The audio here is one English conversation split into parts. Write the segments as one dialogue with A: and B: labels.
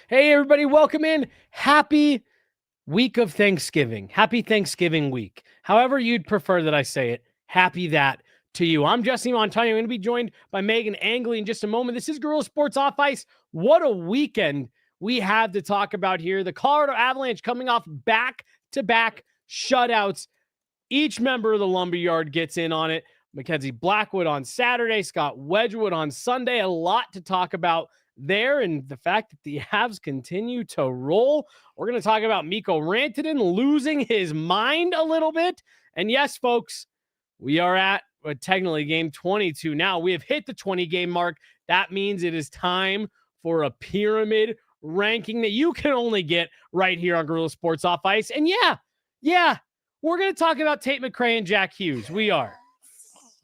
A: Hey, everybody, welcome in. Happy week of Thanksgiving. Happy Thanksgiving week. However you'd prefer that I say it, happy that to you. I'm Jesse Montano. I'm going to be joined by Meghan Angley in just a moment. This is Guerilla Sports Off Ice. What a weekend we have to talk about here. The Colorado Avalanche coming off back-to-back shutouts. Each member of the Lumberyard gets in on it. Mackenzie Blackwood on Saturday, Scott Wedgwood on Sunday. A lot to talk about there, and the fact that the Avs continue to roll. We're going to talk about Mikko Rantanen losing his mind a little bit. And yes, folks, we are at technically game 22 now. We have hit the 20-game mark. That means it is time for a pyramid ranking that you can only get right here on Guerilla Sports Off Ice. And yeah, we're going to talk about Tate McRae and Jack Hughes. We are.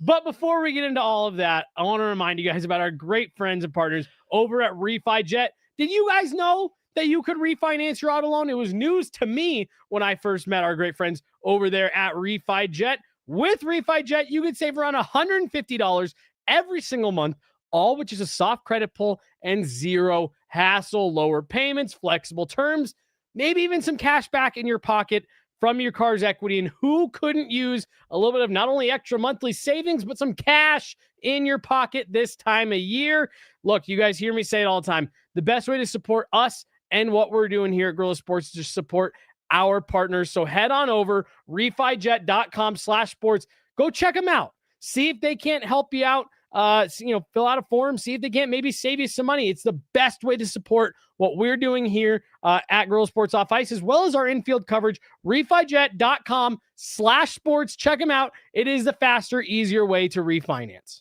A: But before we get into all of that, I want to remind you guys about our great friends and partners over at RefiJet. Did you guys know that you could refinance your auto loan? It was news to me when I first met our great friends over there at RefiJet. With RefiJet, you could save around $150 every single month, all which is a soft credit pull and zero hassle, lower payments, flexible terms, maybe even some cash back in your pocket from your car's equity. And who couldn't use a little bit of not only extra monthly savings, but some cash in your pocket this time of year? Look, you guys hear me say it all the time. The best way to support us and what we're doing here at Guerilla Sports is just support our partners. So head on over refijet.com/sports. Go check them out. See if they can't help you out. Fill out a form, see if they can't maybe save you some money. It's the best way to support what we're doing here at Guerilla Sports Off Ice, as well as our infield coverage. RefiJet.com/sports. Check them out. It is the faster, easier way to refinance.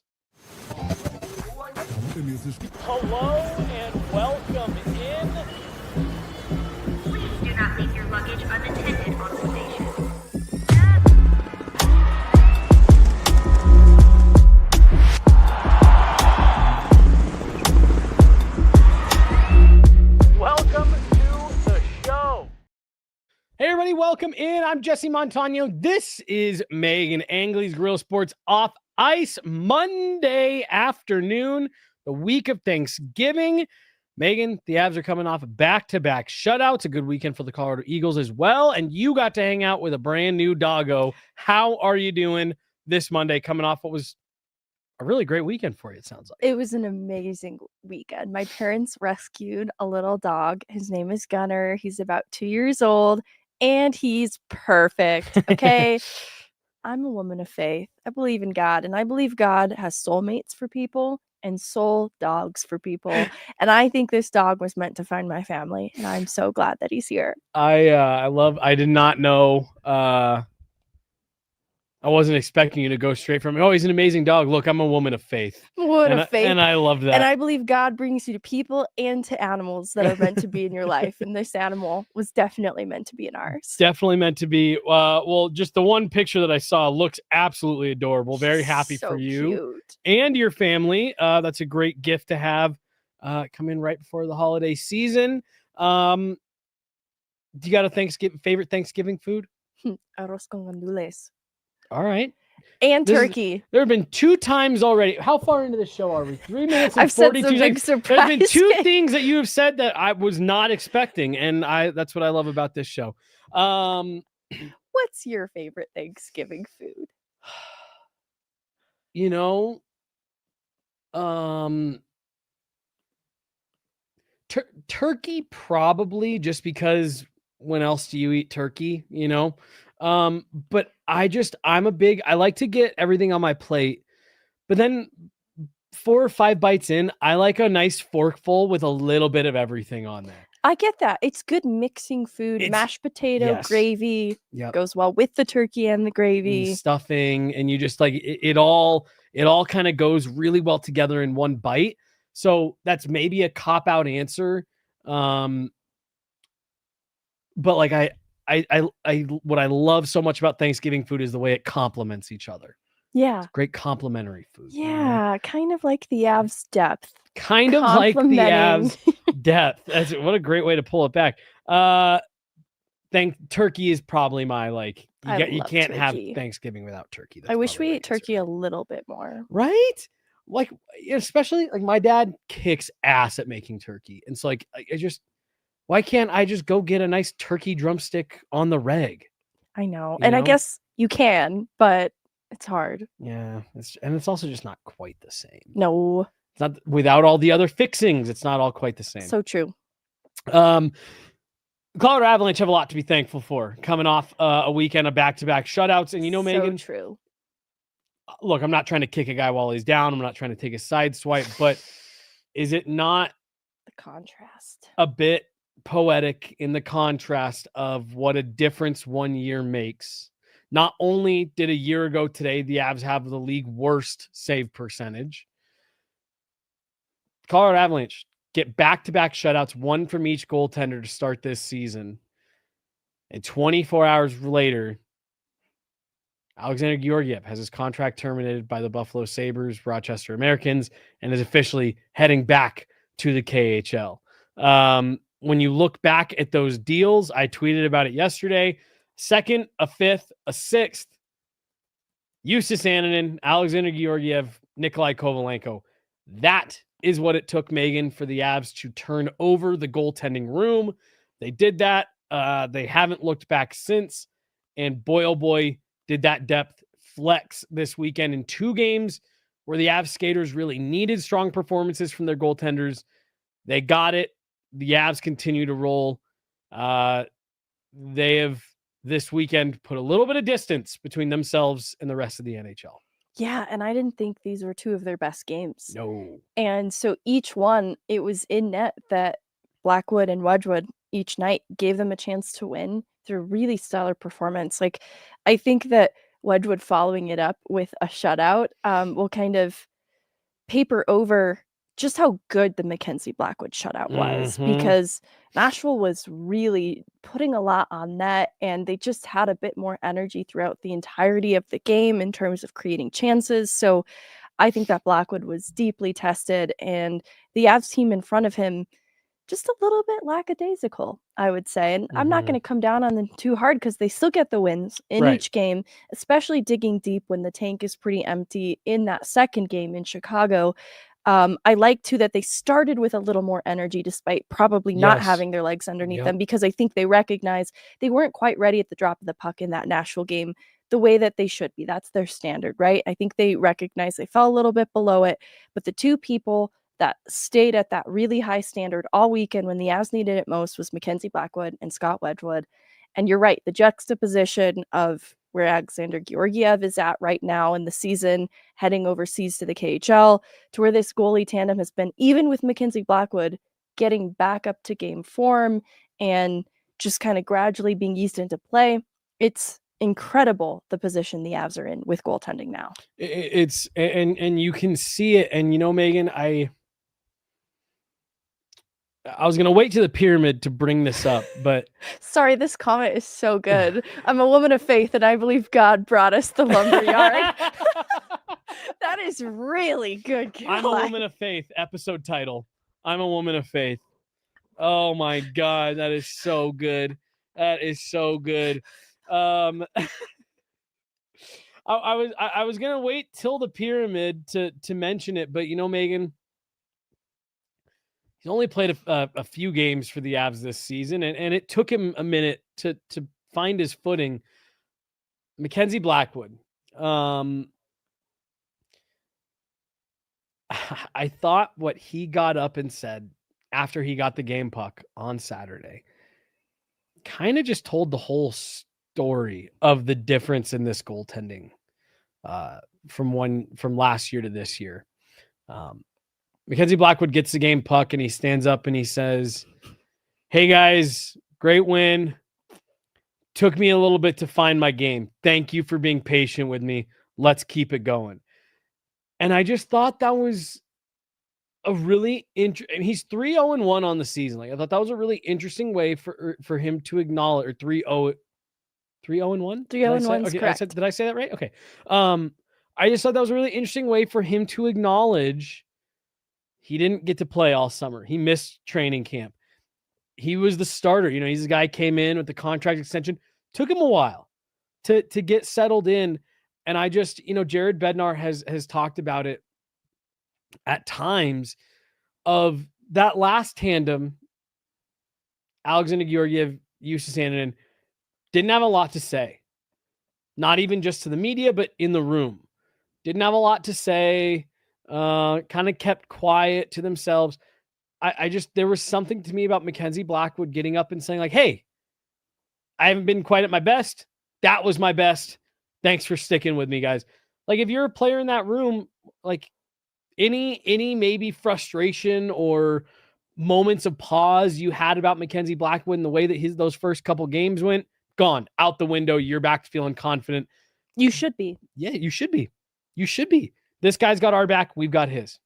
A: Hello and welcome in.
B: Please do not leave your luggage unattended on the station.
A: Welcome to the show. Hey, everybody, welcome in. I'm Jesse Montano. This is Meghan Angley's Guerilla Sports Off Ice Monday afternoon, the week of Thanksgiving. Meghan, the Avs are coming off back-to-back shutouts. A good weekend for the Colorado Eagles as well. And you got to hang out with a brand new doggo. How are you doing this Monday coming off what was a really great weekend for you, it sounds like?
C: It was an amazing weekend. My parents rescued a little dog. His name is Gunner. He's about 2 years old, and he's perfect. Okay. I'm a woman of faith. I believe in God, and I believe God has soulmates for people and soul dogs for people. And I think this dog was meant to find my family, and I'm so glad that he's here.
A: I did not know. I wasn't expecting you to go straight from, oh, he's an amazing dog. Look, I'm a woman of faith. And I love that.
C: And I believe God brings you to people and to animals that are meant to be in your life. And this animal was definitely meant to be in ours.
A: Definitely meant to be. Well, just the one picture that I saw looks absolutely adorable. Very happy for you
C: cute.
A: And your family. That's a great gift to have come in right before the holiday season. Do you got a favorite Thanksgiving food?
C: Arroz con gandules.
A: All right.
C: And turkey.
A: There have been 2 times already. How far into the show are we? 3 minutes and
C: I've
A: 42
C: said some big
A: seconds. There's been 2
C: surprises.
A: things that you have said that I was not expecting, and that's what I love about this show.
C: What's your favorite Thanksgiving food?
A: Turkey probably, just because when else do you eat turkey, but I like to get everything on my plate, but then 4 or 5 bites in, I like a nice forkful with a little bit of everything on there.
C: I get that. It's good mixing food. Mashed potato, gravy goes well with the turkey and the gravy.
A: And stuffing, and you just like it all kind of goes really well together in one bite. So that's maybe a cop-out answer. But like I what I love so much about Thanksgiving food is the way it complements each other.
C: Yeah.
A: It's great complementary food.
C: Yeah, kind of like the Avs depth.
A: Kind of like the Avs depth. What a great way to pull it back. Turkey is probably my you can't have Thanksgiving without turkey.
C: I wish we ate turkey a little bit more.
A: Right? Like, especially like my dad kicks ass at making turkey. And so like I just Why can't I just go get a nice turkey drumstick on the reg?
C: I know.
A: You
C: And I
A: know?
C: guess you can, but it's hard.
A: Yeah, it's also just not quite the same.
C: No.
A: It's not without all the other fixings. It's not all quite the same.
C: So true.
A: Colorado Avalanche have a lot to be thankful for coming off a weekend of back-to-back shutouts. And Megan,
C: So true.
A: Look, I'm not trying to kick a guy while he's down. I'm not trying to take a side swipe, but is it not
C: The contrast.
A: a bit poetic in the contrast of what a difference 1 year makes? Not only did a year ago today the Avs have the league worst save percentage, Colorado Avalanche get back-to-back shutouts, one from each goaltender to start this season. And 24 hours later, Alexander Georgiev has his contract terminated by the Buffalo Sabres, Rochester Americans, and is officially heading back to the KHL. When you look back at those deals, I tweeted about it yesterday. Second, a fifth, a sixth, Justus Annunen, Alexander Georgiev, Nikolai Kovalenko. That is what it took, Megan, for the Avs to turn over the goaltending room. They did that. They haven't looked back since. And boy, oh boy, did that depth flex this weekend in 2 games where the Avs skaters really needed strong performances from their goaltenders. They got it. The Avs continue to roll. They have this weekend put a little bit of distance between themselves and the rest of the NHL.
C: Yeah, and I didn't think these were 2 of their best games.
A: No.
C: And so each one, it was in net that Blackwood and Wedgwood each night gave them a chance to win through really stellar performance. Like, I think that Wedgwood following it up with a shutout will kind of paper over just how good the Mackenzie Blackwood shutout was, because Nashville was really putting a lot on net, and they just had a bit more energy throughout the entirety of the game in terms of creating chances. So I think that Blackwood was deeply tested, and the Avs team in front of him just a little bit lackadaisical, I would say. And I'm not going to come down on them too hard because they still get the wins in each game, especially digging deep when the tank is pretty empty in that second game in Chicago. I like too that they started with a little more energy despite probably not having their legs underneath them, because I think they recognize they weren't quite ready at the drop of the puck in that Nashville game the way that they should be. That's their standard, right? I think they recognize they fell a little bit below it, but the 2 people that stayed at that really high standard all weekend when the Avs needed it most was Mackenzie Blackwood and Scott Wedgwood. And you're right, the juxtaposition of where Alexander Georgiev is at right now in the season, heading overseas to the KHL, to where this goalie tandem has been, even with Mackenzie Blackwood getting back up to game form and just kind of gradually being eased into play. It's incredible the position the Avs are in with goaltending now.
A: It's and you can see it. And Megan, I was going to wait to the pyramid to bring this up, but
C: sorry, this comment is so good. I'm a woman of faith, and I believe God brought us the lumberyard. That is really good. Caroline.
A: I'm a woman of faith. Episode title. I'm a woman of faith. Oh my God, that is so good. That is so good. I was gonna wait till the pyramid to mention it, but Megan, he's only played a few games for the Avs this season, and it took him a minute to find his footing. Mackenzie Blackwood. I thought what he got up and said after he got the game puck on Saturday kind of just told the whole story of the difference in this goaltending from last year to this year. Mackenzie Blackwood gets the game puck and he stands up and he says, "Hey guys, great win. Took me a little bit to find my game. Thank you for being patient with me. Let's keep it going." And I just thought that was a really interesting. He's 3-0-1 on the season. Like, I thought that was a really interesting way for him to acknowledge, or 3-0-1.
C: 3-0-1 is correct.
A: Did I say that right? Okay. I just thought that was a really interesting way for him to acknowledge he didn't get to play all summer. He missed training camp. He was the starter. He's the guy came in with the contract extension. Took him a while to get settled in. And I just, Jared Bednar has talked about it at times of that last tandem. Alexander Georgiev, Jussi Sandinen, didn't have a lot to say. Not even just to the media, but in the room. Didn't have a lot to say. Kind of kept quiet to themselves. There was something to me about Mackenzie Blackwood getting up and saying like, hey, I haven't been quite at my best. That was my best. Thanks for sticking with me, guys. Like, if you're a player in that room, like any maybe frustration or moments of pause you had about Mackenzie Blackwood and the way that those first couple games went, gone out the window. You're back to feeling confident.
C: You should be.
A: Yeah, you should be. You should be. This guy's got our back. We've got his.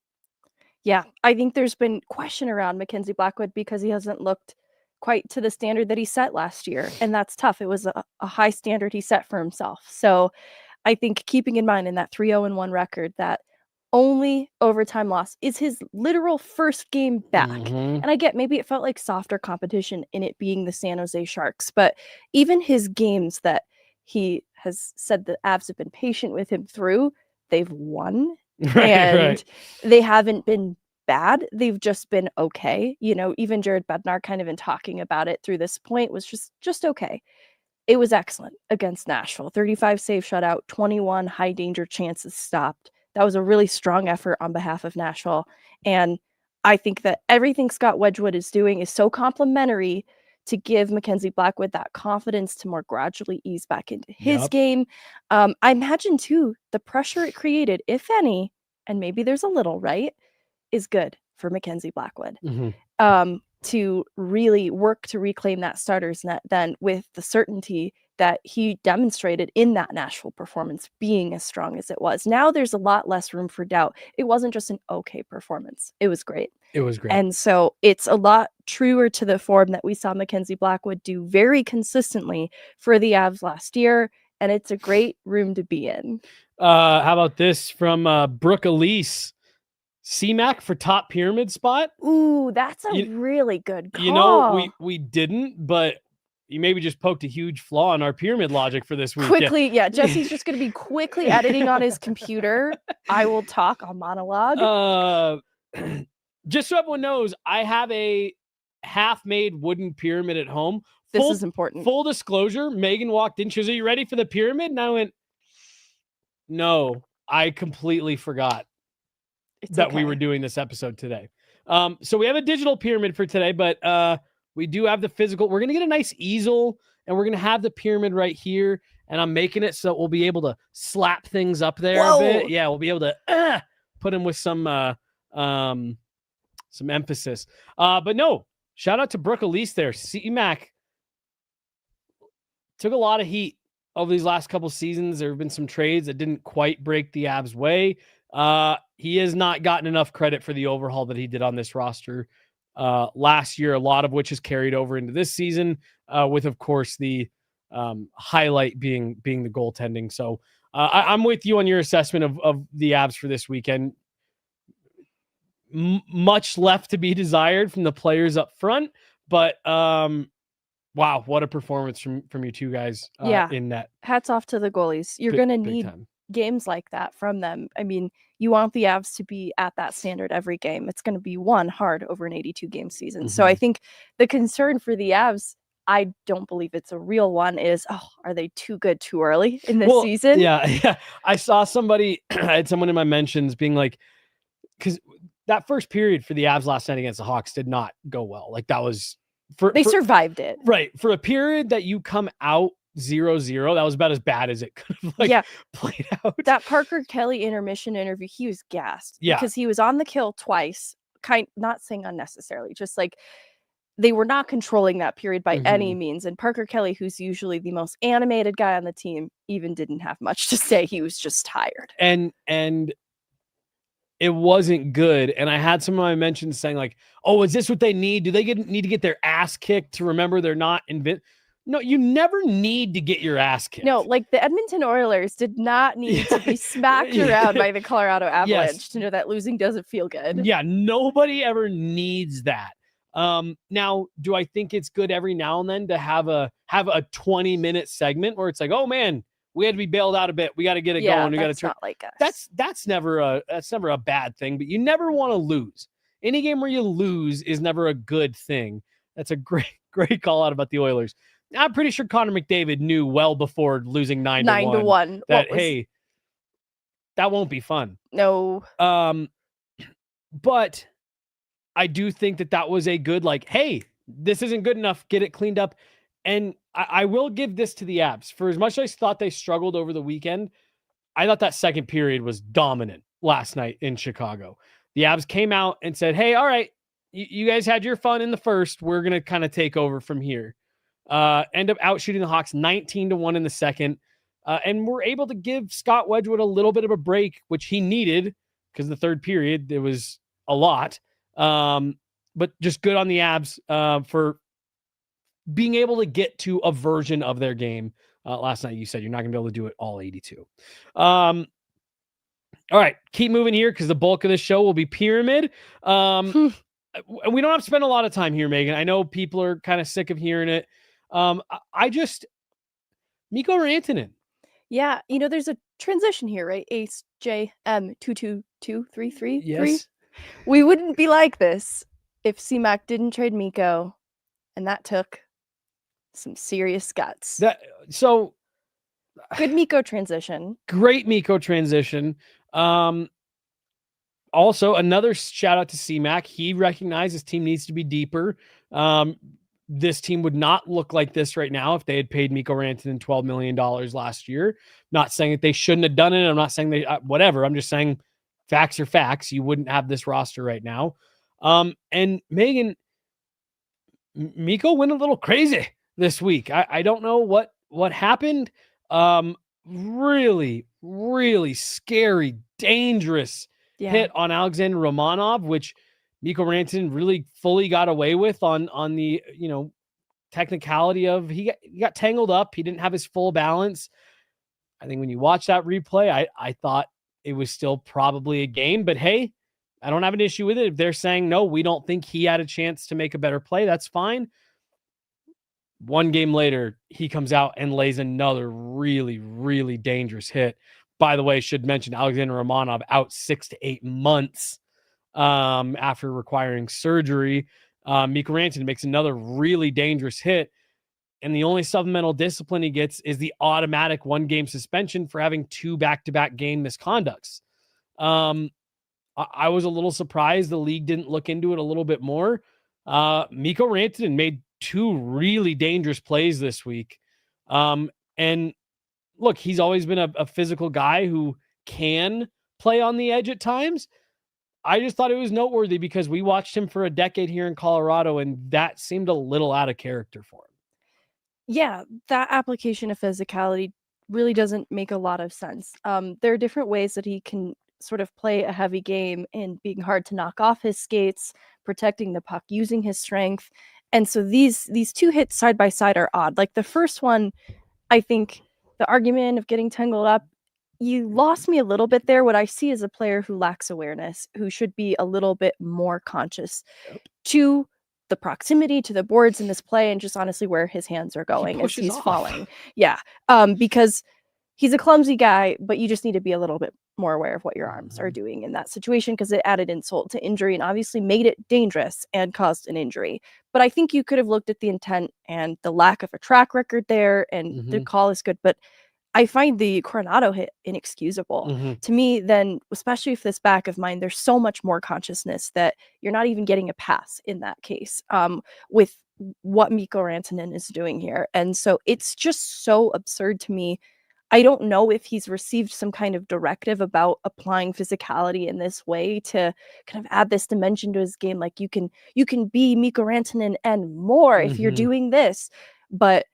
C: Yeah, I think there's been question around Mackenzie Blackwood because he hasn't looked quite to the standard that he set last year. And that's tough. It was a high standard he set for himself. So I think keeping in mind in that 3-0-1 record that only overtime loss is his literal first game back.
A: Mhm.
C: And I get maybe it felt like softer competition in it being the San Jose Sharks, but even his games that he has said the Avs have been patient with him through, they've won.
A: Right.
C: They haven't been bad. They've just been okay. You know, even Jared Bednar kind of in talking about it through this point was just okay. It was excellent against Nashville. 35 save shutout, 21 high danger chances stopped. That was a really strong effort on behalf of Nashville. And I think that everything Scott Wedgwood is doing is so complimentary to give Mackenzie Blackwood that confidence to more gradually ease back into his
A: Yep.
C: game. I imagine, too, the pressure it created, if any, and maybe there's a little, right, is good for Mackenzie Blackwood.
A: Mhm.
C: To really work to reclaim that starter's net then with the certainty that he demonstrated in that Nashville performance being as strong as it was. Now there's a lot less room for doubt. It wasn't just an okay performance. It was great.
A: It was great.
C: And so it's a lot truer to the form that we saw Mackenzie Blackwood do very consistently for the Avs last year. And it's a great room to be in.
A: How about this from Brooke Elise? C-Mac for top pyramid spot?
C: Ooh, that's a really good call.
A: You know, we didn't, but you maybe just poked a huge flaw in our pyramid logic for this week.
C: Quickly, yeah, Jesse's just going to be quickly editing on his computer. I will talk. I'll monologue.
A: Just so everyone knows, I have a half-made wooden pyramid at home.
C: This is important.
A: Full disclosure, Megan walked in. She was, are you ready for the pyramid? And I went, no, I completely forgot we were doing this episode today. So we have a digital pyramid for today, but we do have the physical. We're going to get a nice easel, and we're going to have the pyramid right here, and I'm making it so we'll be able to slap things up there a bit. Yeah, we'll be able to put them with some emphasis. But no, shout out to Brooke Elise there. C-Mac took a lot of heat over these last couple seasons. There have been some trades that didn't quite break the Avs' way. He has not gotten enough credit for the overhaul that he did on this roster last year, a lot of which is carried over into this season, with, of course, the highlight being the goaltending. So I'm with you on your assessment of the Avs for this weekend. Much left to be desired from the players up front, but wow, what a performance from you two guys in net.
C: Hats off to the goalies. You're going to need games like that from them. I mean, you want the Avs to be at that standard every game. It's going to be hard over an 82-game season. Mm-hmm. So I think the concern for the Avs, I don't believe it's a real one, is, are they too good too early in this season?
A: Yeah. I saw somebody, I had someone in my mentions being like, because that first period for the Avs last night against the Hawks did not go well. Like, that was... They
C: survived it.
A: Right. For a period that you come out 0-0, that was about as bad as it could have played out.
C: That Parker Kelly intermission interview, he was gassed.
A: Yeah.
C: Because he was on the kill twice, not saying unnecessarily, just like they were not controlling that period by any means. And Parker Kelly, who's usually the most animated guy on the team, even didn't have much to say. He was just tired. And
A: it wasn't good. And I had some of my mentions saying like, oh, is this what they need? Do they need to get their ass kicked to remember they're not No, you never need to get your ass kicked.
C: No, like the Edmonton Oilers did not need to be smacked around by the Colorado Avalanche to know that losing doesn't feel good.
A: Yeah, nobody ever needs that. Now, do I think it's good every now and then to have a 20-minute segment where it's like, oh man, we had to be bailed out a bit. We got to get it going. We got to turn.
C: Not like us.
A: That's never a bad thing. But you never want to lose. Any game where you lose is never a good thing. That's a great call out about the Oilers. I'm pretty sure Connor McDavid knew well before losing 9-1 that, hey, that won't be fun.
C: No.
A: But I do think that was a good, like, hey, this isn't good enough. Get it cleaned up. And I will give this to the Abs. For as much as I thought they struggled over the weekend, I thought that second period was dominant last night in Chicago. The Abs came out and said, hey, all right, you guys had your fun in the first. We're going to kind of take over from here. End up out shooting the Hawks 19-1 in the second. And we're able to give Scott Wedgwood a little bit of a break, which he needed because the third period, there was a lot. But just good on the Abs for being able to get to a version of their game. Last night, you said you're not going to be able to do it all 82. All right, keep moving here because the bulk of this show will be Pyramid. We don't have to spend a lot of time here, Megan. I know people are kind of sick of hearing it. Mikko Rantanen.
C: Yeah, there's a transition here, right? Ace J M 22233.
A: Yes.
C: We wouldn't be like this if CMAC didn't trade Mikko, and that took some serious guts. Good Mikko transition.
A: Great Mikko transition. Also, another shout out to CMAC. He recognized his team needs to be deeper. This team would not look like this right now if they had paid Mikko Rantanen $12 million last year. Not saying that they shouldn't have done it. I'm not saying they whatever. I'm just saying facts are facts. You wouldn't have this roster right now. And Megan, Mikko went a little crazy this week. I don't know what happened. Really, really scary, dangerous hit on Alexander Romanov, which Mikko Rantanen really fully got away with on the, technicality of he got tangled up. He didn't have his full balance. I think when you watch that replay, I thought it was still probably a game, but hey, I don't have an issue with it. If they're saying, no, we don't think he had a chance to make a better play, that's fine. One game later, he comes out and lays another really, really dangerous hit. By the way, should mention Alexander Romanov out 6 to 8 months after requiring surgery. Mikko Rantanen makes another really dangerous hit. And the only supplemental discipline he gets is the automatic 1-game suspension for having 2 back-to-back game misconducts. I was a little surprised the league didn't look into it a little bit more. Mikko Rantanen made 2 really dangerous plays this week. And look, he's always been a physical guy who can play on the edge at times. I just thought it was noteworthy because we watched him for a decade here in Colorado, and that seemed a little out of character for him.
C: Yeah, that application of physicality really doesn't make a lot of sense. There are different ways that he can sort of play a heavy game and being hard to knock off his skates, protecting the puck, using his strength. And so these 2 hits side by side are odd. Like the first one, I think the argument of getting tangled up, you lost me a little bit there. What I see is a player who lacks awareness, who should be a little bit more conscious to the proximity to the boards in this play and just honestly where his hands are going as he's falling. Yeah. Because he's a clumsy guy, but you just need to be a little bit more aware of what your arms are doing in that situation because it added insult to injury and obviously made it dangerous and caused an injury. But I think you could have looked at the intent and the lack of a track record there, and the call is good. But I find the Coronado hit inexcusable. To me, then, especially if this back of mine, there's so much more consciousness that you're not even getting a pass in that case with what Mikko Rantanen is doing here. And so it's just so absurd to me. I don't know if he's received some kind of directive about applying physicality in this way to kind of add this dimension to his game. Like you can be Mikko Rantanen and more if you're doing this, but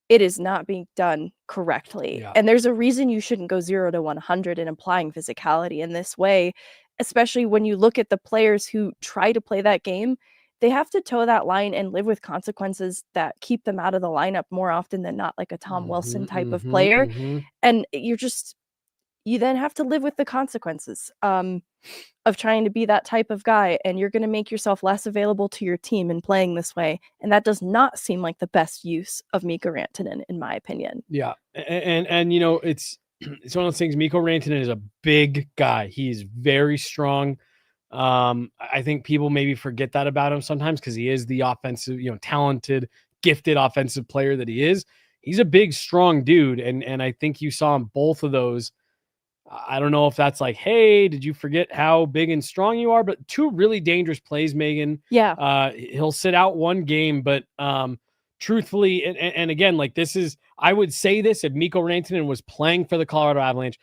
C: it is not being done correctly. Yeah. And there's a reason you shouldn't go 0 to 100 in applying physicality in this way, especially when you look at the players who try to play that game. They have to toe that line and live with consequences that keep them out of the lineup more often than not, like a Tom Wilson type of player. And you then have to live with the consequences of trying to be that type of guy. And you're going to make yourself less available to your team in playing this way. And that does not seem like the best use of Mikko Rantanen, in my opinion. Yeah.
A: And it's one of those things. Mikko Rantanen is a big guy. He's very strong. I think people maybe forget that about him sometimes because he is the offensive, talented, gifted offensive player that he is. He's a big, strong dude. And I think you saw him both of those. I don't know if that's like, hey, did you forget how big and strong you are? But two really dangerous plays, Megan.
C: Yeah.
A: He'll sit out one game, but truthfully, and again, like I would say this if Mikko Rantanen was playing for the Colorado Avalanche,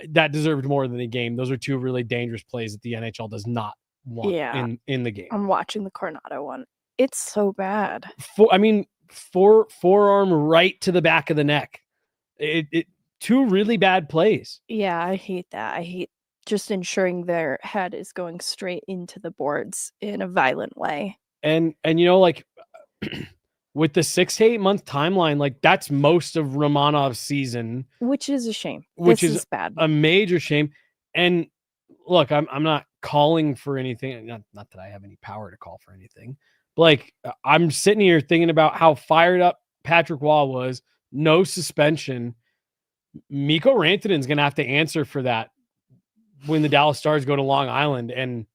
A: that deserved more than a game. Those are two really dangerous plays that the NHL does not want in the game.
C: I'm watching the Coronado one. It's so bad.
A: Forearm right to the back of the neck. It two really bad plays.
C: Yeah, I hate that. I hate just ensuring their head is going straight into the boards in a violent way.
A: And like with the 6 to 8 month timeline, like that's most of Romanov's season,
C: which is a shame.
A: Which
C: is bad.
A: A major shame. And look, I'm not calling for anything. Not that I have any power to call for anything. But like I'm sitting here thinking about how fired up Patrick Waugh was. No suspension. Mikko Rantanen's going to have to answer for that when the Dallas Stars go to Long Island. And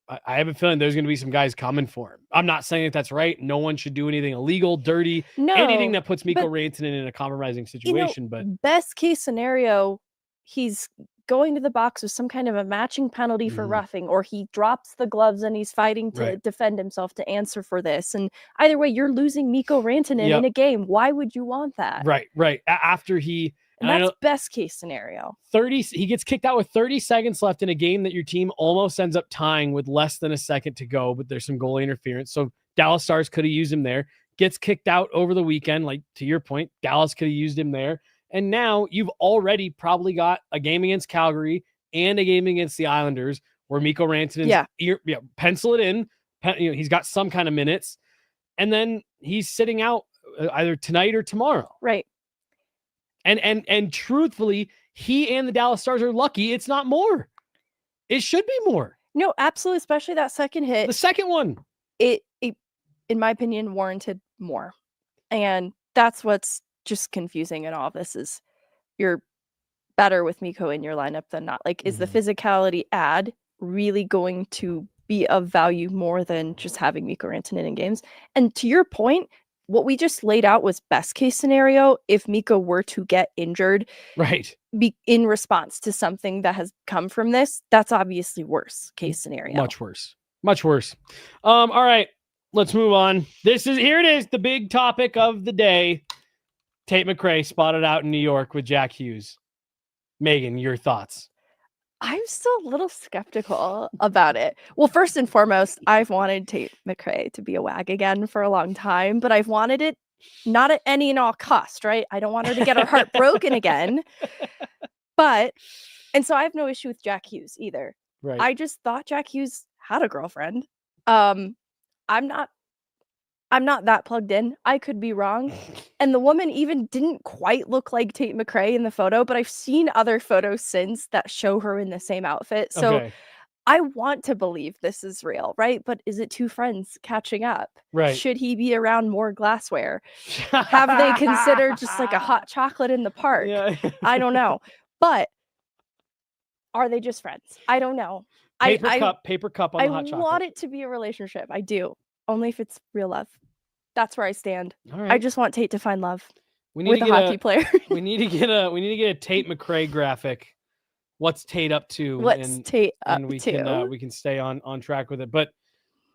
A: I have a feeling there's going to be some guys coming for him. I'm not saying that that's right. No one should do anything illegal, dirty, anything that puts Mikko Rantanen in a compromising situation. But
C: best case scenario, he's going to the box with some kind of a matching penalty for roughing, or he drops the gloves and he's fighting to defend himself to answer for this. And either way, you're losing Mikko Rantanen in a game. Why would you want that?
A: Right. After he...
C: And that's best case scenario.
A: He gets kicked out with 30 seconds left in a game that your team almost ends up tying with less than a second to go, but there's some goalie interference. So Dallas Stars could have used him there. Gets kicked out over the weekend. Like to your point, Dallas could have used him there. And now you've already probably got a game against Calgary and a game against the Islanders where Mikko Rantanen's pencil it in. He's got some kind of minutes. And then he's sitting out either tonight or tomorrow.
C: Right.
A: And truthfully, he and the Dallas Stars are lucky it's not more. It should be more.
C: No, absolutely, especially that second hit.
A: The second one.
C: It in my opinion, warranted more. And that's what's just confusing in all of this is you're better with Mikko in your lineup than not. Like, is the physicality add really going to be of value more than just having Mikko Rantanen in games? And to your point, what we just laid out was best case scenario if Mikko were to get injured,
A: right?
C: In response to something that has come from this, that's obviously worst case scenario.
A: Much worse. All right, let's move on. Here it is, the big topic of the day. Tate McRae spotted out in New York with Jack Hughes. Megan, your thoughts?
C: I'm still a little skeptical about it. Well, first and foremost, I've wanted Tate McRae to be a WAG again for a long time, but I've wanted it not at any and all cost, right? I don't want her to get her heart broken again. And so I have no issue with Jack Hughes either.
A: Right.
C: I just thought Jack Hughes had a girlfriend. I'm not that plugged in. I could be wrong. And the woman even didn't quite look like Tate McRae in the photo, but I've seen other photos since that show her in the same outfit. So I want to believe this is real, right? But is it two friends catching up?
A: Right.
C: Should he be around more glassware? Have they considered just like a hot chocolate in the park?
A: Yeah.
C: I don't know. But are they just friends? I don't know.
A: Paper cup on the hot chocolate.
C: I want it to be a relationship. I do. Only if it's real love. That's where I stand.
A: All right.
C: I just want Tate to find love
A: with
C: a hockey player.
A: we need to get a Tate McRae graphic. What's Tate up to?
C: And
A: we can stay on track with it. But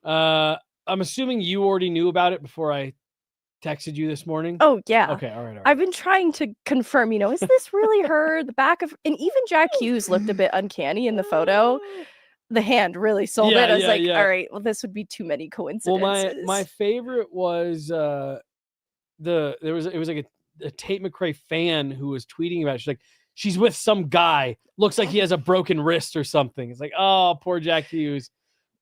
A: I'm assuming you already knew about it before I texted you this morning.
C: Oh yeah.
A: Okay. All right.
C: I've been trying to confirm. Is this really her? The back of, and even Jack Hughes looked a bit uncanny in the photo. The hand really sold it. I was all right, well, this would be too many coincidences.
A: Well, my favorite was it was like a Tate McRae fan who was tweeting about it. She's like, she's with some guy. Looks like he has a broken wrist or something. It's like, oh, poor Jack Hughes.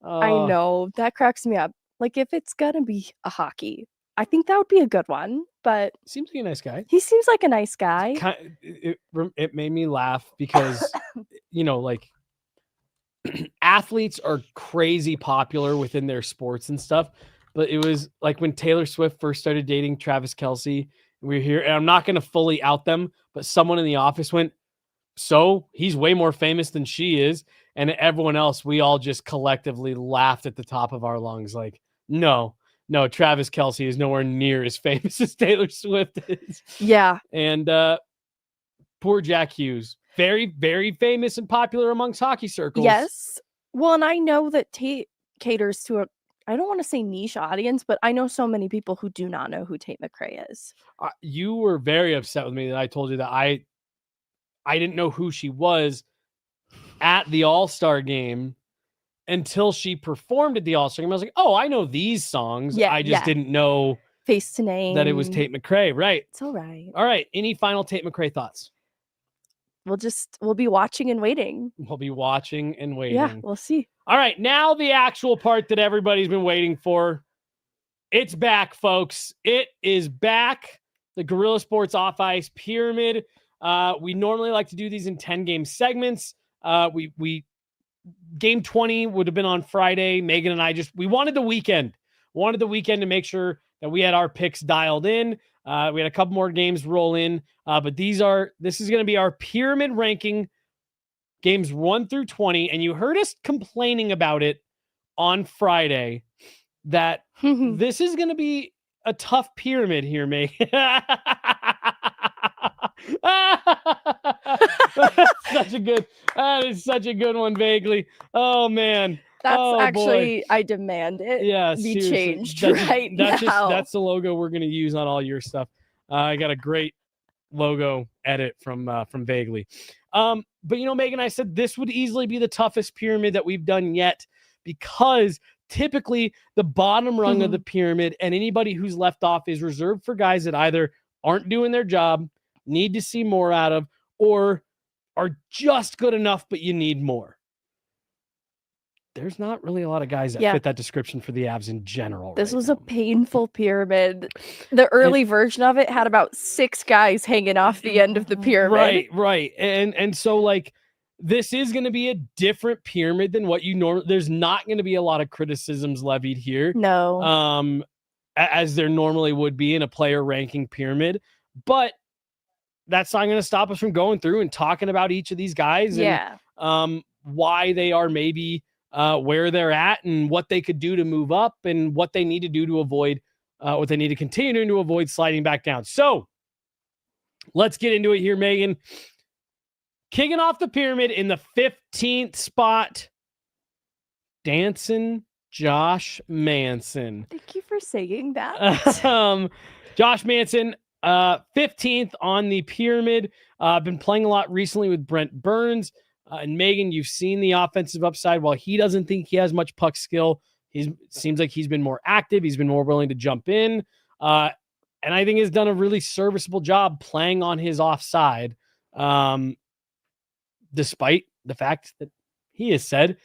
C: I know. That cracks me up. Like, if it's gonna be a hockey, I think that would be a good one. But
A: seems like a nice guy.
C: He seems like a nice guy.
A: It made me laugh because like athletes are crazy popular within their sports and stuff, but it was like when Taylor Swift first started dating Travis Kelce, we were here, and I'm not going to fully out them, but someone in the office went, so he's way more famous than she is. And everyone else, we all just collectively laughed at the top of our lungs. Like, no, Travis Kelce is nowhere near as famous as Taylor Swift is.
C: Yeah.
A: And poor Jack Hughes, very, very famous and popular amongst hockey circles.
C: Yes. Well, and I know that Tate caters to I don't want to say niche audience, but I know so many people who do not know who Tate McRae is.
A: You were very upset with me that I told you that I didn't know who she was at the All-Star game until she performed at the All-Star game. I was like, oh, I know these songs.
C: Yeah,
A: I just didn't know
C: face to name
A: that it was Tate McRae. Right.
C: It's all right.
A: All right. Any final Tate McRae thoughts?
C: We'll be watching and waiting.
A: We'll be watching and waiting.
C: Yeah, we'll see.
A: All right. Now the actual part that everybody's been waiting for. It's back, folks. It is back. The Guerilla Sports Off Ice Pyramid. We normally like to do these in 10-game segments. We game 20 would have been on Friday. Megan and I we wanted the weekend. Wanted the weekend to make sure that we had our picks dialed in. We had a couple more games roll in. But this is going to be our pyramid ranking, games 1 through 20. And you heard us complaining about it on Friday that this is going to be a tough pyramid here, Megan. That is such a good one, vaguely. Oh man.
C: That's
A: actually,
C: boy. I demand it.
A: Yeah,
C: be
A: seriously.
C: changed now.
A: That's the logo we're gonna use on all your stuff. I got a great logo edit from Vaguely. But Megan, I said this would easily be the toughest pyramid that we've done yet, because typically the bottom rung of the pyramid and anybody who's left off is reserved for guys that either aren't doing their job, need to see more out of, or are just good enough, but you need more. There's not really a lot of guys that fit that description for the Avs in general.
C: This was a painful pyramid. The early version of it had about 6 guys hanging off the end of the pyramid.
A: Right. And so like, this is going to be a different pyramid than what you normally, there's not going to be a lot of criticisms levied here.
C: No.
A: As there normally would be in a player ranking pyramid, but that's not going to stop us from going through and talking about each of these guys and why they are maybe where they're at and what they could do to move up and what they need to do to avoid, what they need to continue to avoid sliding back down. So let's get into it here, Megan. Kicking off the pyramid in the 15th spot, dancing Josh Manson.
C: Thank you for saying that.
A: Josh Manson, 15th on the pyramid. Been playing a lot recently with Brent Burns. And Megan, you've seen the offensive upside. While he doesn't think he has much puck skill, seems like he's been more active. He's been more willing to jump in. And I think has done a really serviceable job playing on his offside. Despite the fact that he has said,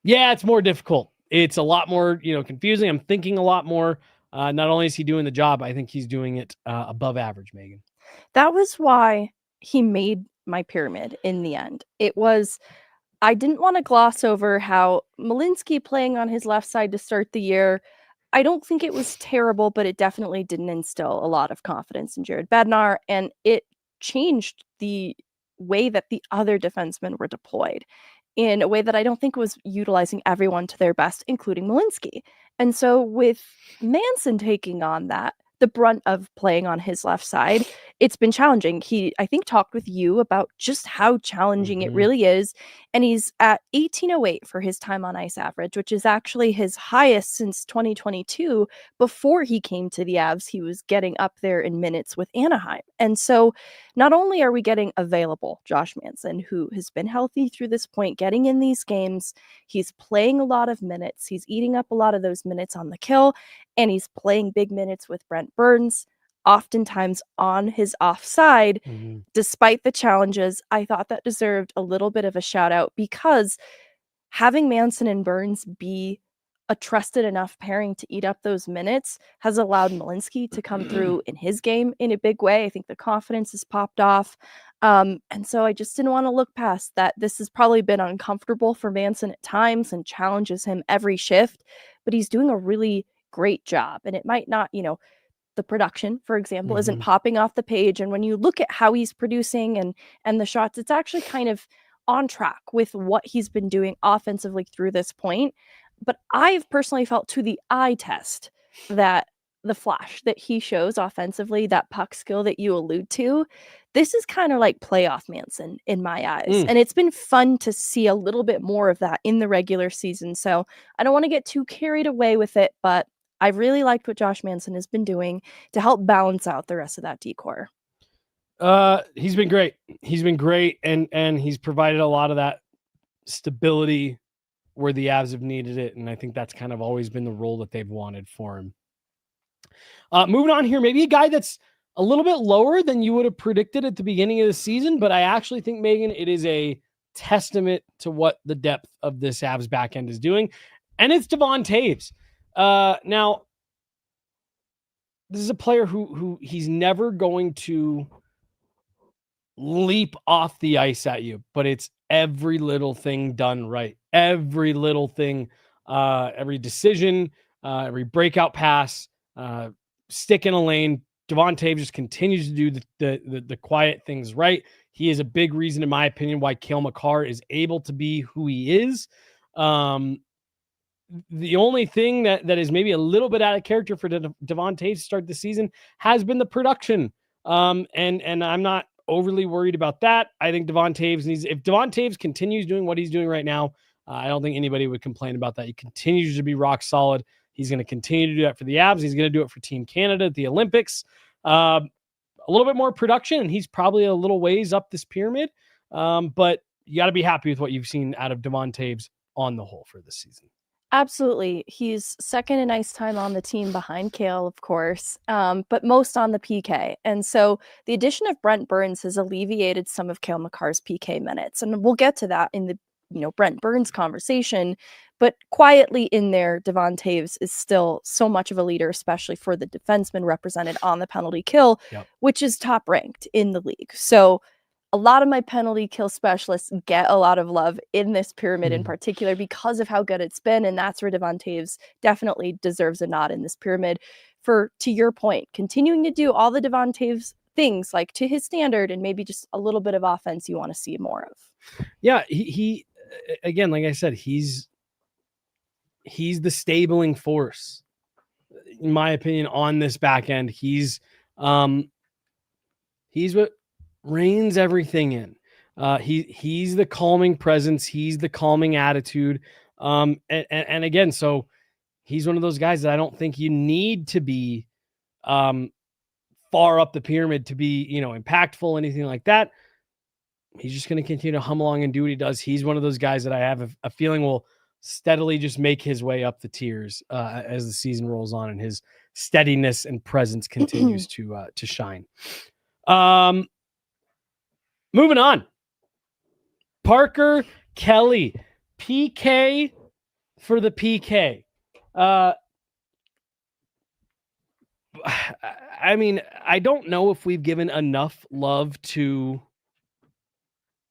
A: it's more difficult. It's a lot more, confusing. I'm thinking a lot more. Not only is he doing the job, I think he's doing it above average, Megan.
C: That was why he made my pyramid in the end. I didn't want to gloss over how Malinski playing on his left side to start the year, I don't think it was terrible, but it definitely didn't instill a lot of confidence in Jared Bednar, and it changed the way that the other defensemen were deployed in a way that I don't think was utilizing everyone to their best, including Malinski. And so with Manson taking on the brunt of playing on his left side, it's been challenging. He, I think, talked with you about just how challenging it really is. And he's at 1808 for his time on ice average, which is actually his highest since 2022. Before he came to the Avs, he was getting up there in minutes with Anaheim. And so not only are we getting available Josh Manson, who has been healthy through this point, getting in these games, he's playing a lot of minutes. He's eating up a lot of those minutes on the kill, and he's playing big minutes with Brent Burns, oftentimes on his offside. Despite the challenges, I thought that deserved a little bit of a shout out, because having Manson and Burns be a trusted enough pairing to eat up those minutes has allowed Malinski to come through in his game in a big way. I think the confidence has popped off. And so I just didn't want to look past that. This has probably been uncomfortable for Manson at times and challenges him every shift, but he's doing a really great job. And it might not, the production, for example, isn't popping off the page. And when you look at how he's producing and the shots, it's actually kind of on track with what he's been doing offensively through this point. But I've personally felt to the eye test that the flash that he shows offensively, that puck skill that you allude to, this is kind of like playoff Manson in my eyes. And it's been fun to see a little bit more of that in the regular season. So I don't want to get too carried away with it, but I really liked what Josh Manson has been doing to help balance out the rest of that decor.
A: He's been great. He's been great, and he's provided a lot of that stability where the Avs have needed it, and I think that's kind of always been the role that they've wanted for him. Moving on here, maybe a guy that's a little bit lower than you would have predicted at the beginning of the season, but I actually think, Megan, it is a testament to what the depth of this Avs back end is doing, and it's Devon Toews. Now, this is a player who he's never going to leap off the ice at you, but it's every little thing done right. Every little thing, every decision, every breakout pass, stick in a lane. Devon Toews just continues to do the quiet things right. He is a big reason, in my opinion, why Cale Makar is able to be who he is. The only thing that is maybe a little bit out of character for Devon Toews to start the season has been the production. And I'm not overly worried about that. I think Devon Toews if Devon Toews continues doing what he's doing right now, I don't think anybody would complain about that. He continues to be rock solid. He's going to continue to do that for the Avs. He's going to do it for Team Canada at the Olympics. A little bit more production, and he's probably a little ways up this pyramid. But you got to be happy with what you've seen out of Devon Toews on the whole for this season.
C: Absolutely. He's second in ice time on the team behind Cale, of course, but most on the PK. And so the addition of Brent Burns has alleviated some of Cale Makar's PK minutes. And we'll get to that in the Brent Burns conversation. But quietly in there, Devon Toews is still so much of a leader, especially for the defenseman represented on the penalty kill, which is top ranked in the league. So a lot of my penalty kill specialists get a lot of love in this pyramid in particular because of how good it's been. And that's where Devon Toews definitely deserves a nod in this pyramid for, to your point, continuing to do all the Devon Toews things like to his standard and maybe just a little bit of offense you want to see more of.
A: Yeah. He again, like I said, he's the stabling force, in my opinion, on this back end. He's what reins everything in. He's the calming presence. He's the calming attitude. And again, so he's one of those guys that I don't think you need to be far up the pyramid to be, impactful, anything like that. He's just going to continue to hum along and do what he does. He's one of those guys that I have a feeling will steadily just make his way up the tiers as the season rolls on and his steadiness and presence continues to shine. Moving on. Parker Kelly, PK for the PK. I mean, I don't know if we've given enough love to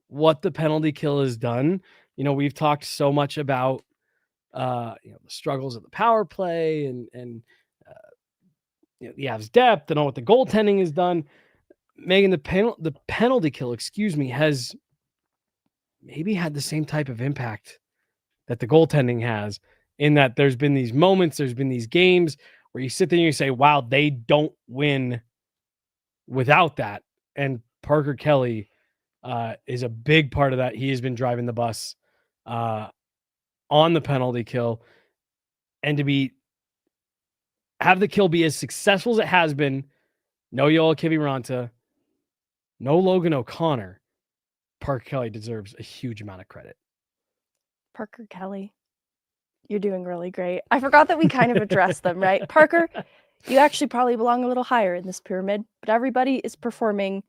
A: what the penalty kill has done. We've talked so much about the struggles of the power play and the Avs depth and all what the goaltending has done. Megan, the penalty kill, has maybe had the same type of impact that the goaltending has, in that there's been these moments, there's been these games where you sit there and you say, wow, they don't win without that. And Parker Kelly is a big part of that. He has been driving the bus on the penalty kill, and to have the kill be as successful as it has been. No Yoel Kiviranta, no Logan O'Connor. Parker Kelly deserves a huge amount of credit.
C: Parker Kelly, you're doing really great. I forgot that we kind of addressed them, right? Parker, you actually probably belong a little higher in this pyramid, but everybody is performing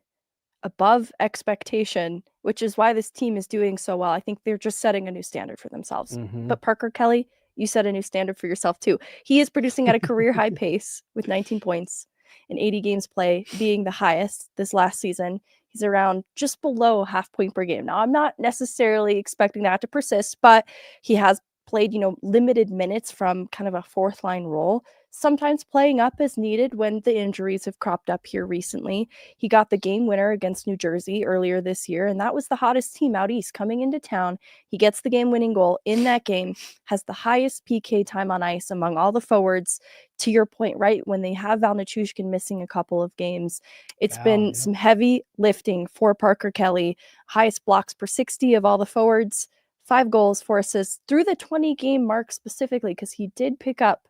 C: above expectation, which is why this team is doing so well. I think they're just setting a new standard for themselves. But Parker Kelly, you set a new standard for yourself too. He is producing at a career high pace with 19 points in 80 games play, being the highest this last season. He's around just below half point per game. Now, I'm not necessarily expecting that to persist, but he has played, limited minutes from kind of a fourth line role. sometimes playing up as needed when the injuries have cropped up here recently. He got the game winner against New Jersey earlier this year, and that was the hottest team out east coming into town. He gets the game-winning goal in that game, has the highest PK time on ice among all the forwards. To your point, right, when they have Val Nichushkin missing a couple of games, it's been some heavy lifting for Parker Kelly. Highest blocks per 60 of all the forwards, 5 goals, 4 assists through the 20-game mark specifically, because he did pick up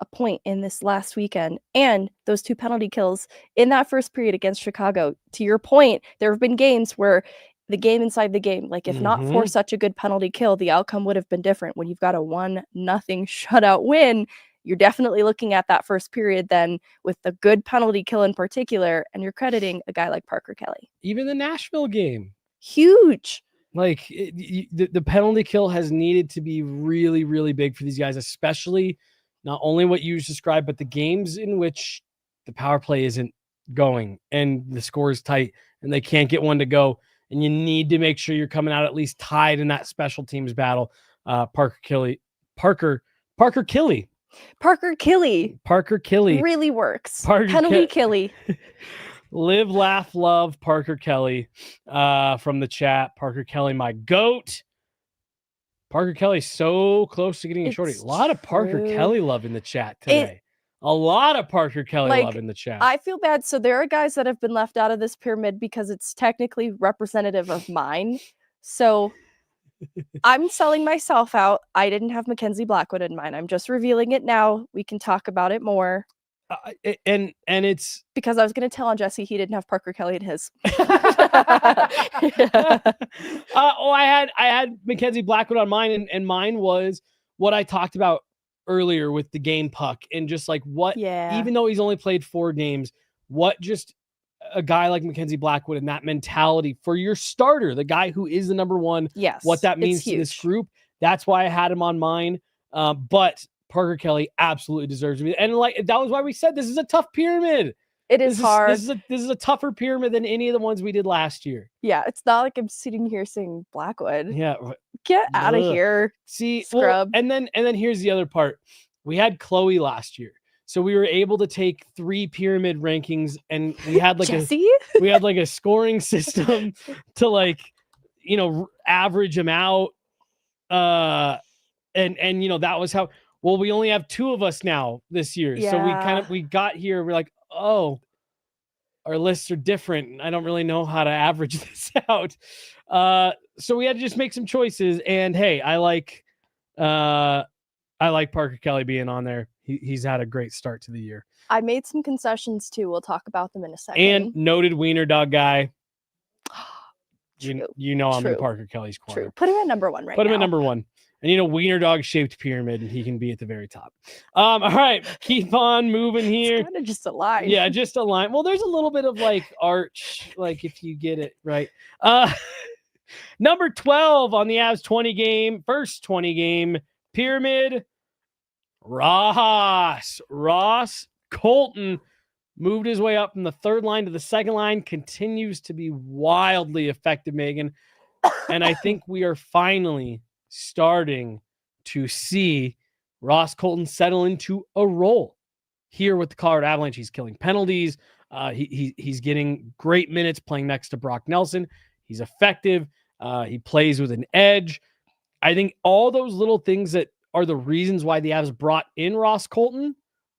C: a point in this last weekend, and those 2 penalty kills in that first period against Chicago. To your point, there have been games where the game inside the game, like if not for such a good penalty kill, the outcome would have been different. When you've got a 1-0 shutout win, you're definitely looking at that first period then with the good penalty kill in particular, and you're crediting a guy like Parker Kelly.
A: Even the Nashville game.
C: Huge.
A: Like the penalty kill has needed to be really, really big for these guys, especially not only what you described, but the games in which the power play isn't going and the score is tight and they can't get one to go. And you need to make sure you're coming out at least tied in that special teams battle. Parker Kelly
C: Really works.
A: Penalty
C: Kelly.
A: Live, laugh, love Parker Kelly from the chat. Parker Kelly, my goat. Parker Kelly so close to getting a shorty. A lot of Parker Kelly love in the chat today. A lot of Parker Kelly love in the chat.
C: I feel bad. So there are guys that have been left out of this pyramid because it's technically representative of mine. So I'm selling myself out. I didn't have Mackenzie Blackwood in mind. I'm just revealing it now. We can talk about it more.
A: And it's
C: because I was going to tell on Jesse he didn't have Parker Kelly in his.
A: I had Mackenzie Blackwood on mine, and mine was what I talked about earlier with the game puck and just like what, even though he's only played 4 games, what just a guy like Mackenzie Blackwood and that mentality for your starter, the guy who is the number 1, what that means to this group. That's why I had him on mine. But Parker Kelly absolutely deserves to be. And like that was why we said this is a tough pyramid.
C: It is hard.
A: This is a tougher pyramid than any of the ones we did last year.
C: Yeah, it's not like I'm sitting here saying Blackwood.
A: Yeah.
C: Get out of here.
A: See,
C: scrub.
A: Well, and then here's the other part. We had Chloe last year. So we were able to take 3 pyramid rankings and we had like a scoring system to like, average them out. And that was how. Well, we only have 2 of us now this year. Yeah. So we got here. We're like, oh, our lists are different. I don't really know how to average this out. So we had to just make some choices. And hey, I like Parker Kelly being on there. He's had a great start to the year.
C: I made some concessions too. We'll talk about them in a second.
A: And noted wiener dog guy. I'm in Parker Kelly's corner.
C: True. Put him at number 1 right now.
A: Put him at number 1. And wiener dog shaped pyramid, and he can be at the very top. All right, keep on moving here.
C: It's kind of just a line.
A: Yeah, just a line. Well, there's a little bit of like arch, like if you get it right. Number 12 on the Avs first 20 game pyramid. Ross Colton moved his way up from the 3rd line to the 2nd line, continues to be wildly effective, Megan. And I think we are finally starting to see Ross Colton settle into a role here with the Colorado Avalanche. He's killing penalties. He's getting great minutes playing next to Brock Nelson. He's effective. He plays with an edge. I think all those little things that are the reasons why the Avs brought in Ross Colton,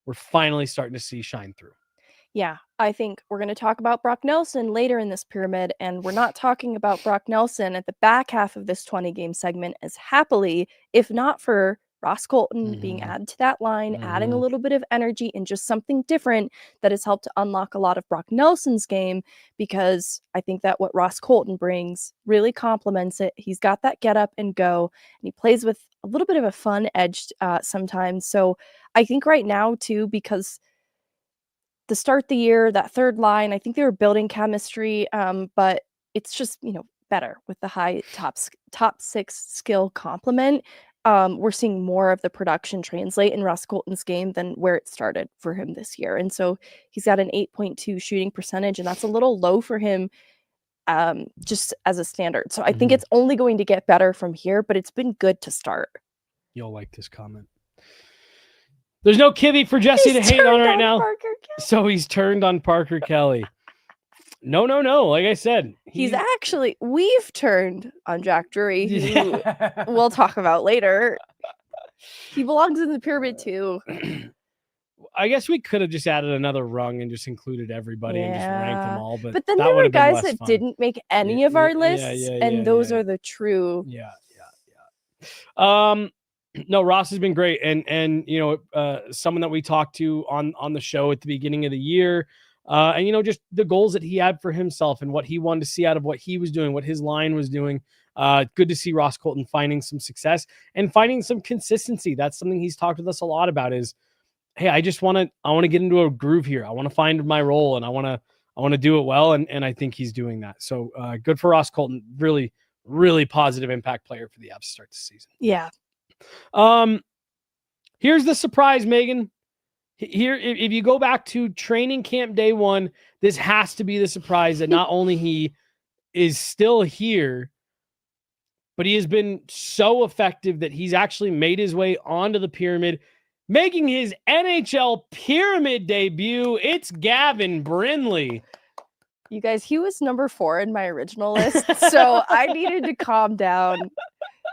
A: we're finally starting to see shine through.
C: Yeah, I think we're going to talk about Brock Nelson later in this pyramid, and we're not talking about Brock Nelson at the back half of this 20-game segment as happily, if not for Ross Colton being added to that line, adding a little bit of energy and just something different that has helped to unlock a lot of Brock Nelson's game, because I think that what Ross Colton brings really complements it. He's got that get up and go, and he plays with a little bit of a fun edge sometimes. So I think right now too, because to start the year, that 3rd line, I think they were building chemistry, but it's just, better with the high top 6 skill complement. We're seeing more of the production translate in Ross Colton's game than where it started for him this year. And so he's got an 8.2 shooting percentage, and that's a little low for him just as a standard. So I think it's only going to get better from here, but it's been good to start.
A: You'll like this comment. There's no Kivy for Jesse to hate on right now.
C: Parker Kelly.
A: So he's turned on Parker Kelly. No. Like I said,
C: We've turned on Jack Drury, who we'll talk about later. He belongs in the pyramid too.
A: I guess we could have just added another rung and just inclid everybody and just ranked them all. But
C: then there were guys that didn't make any of our lists, and those are the true.
A: Yeah. No, Ross has been great, and someone that we talked to on the show at the beginning of the year, and just the goals that he had for himself and what he wanted to see out of what he was doing, what his line was doing. Good to see Ross Colton finding some success and finding some consistency. That's something he's talked with us a lot about. Is, hey, I want to get into a groove here. I want to find my role, and I want to do it well, and I think he's doing that. So good for Ross Colton. Really, really positive impact player for the Avs to start the season.
C: Yeah.
A: Here's the surprise, Megan. Here, if you go back to training camp day one, this has to be the surprise that not only he is still here, but he has been so effective that he's actually made his way onto the pyramid, making his NHL pyramid debut. It's Gavin Brindley.
C: You guys, he was number 4 in my original list, so I needed to calm down.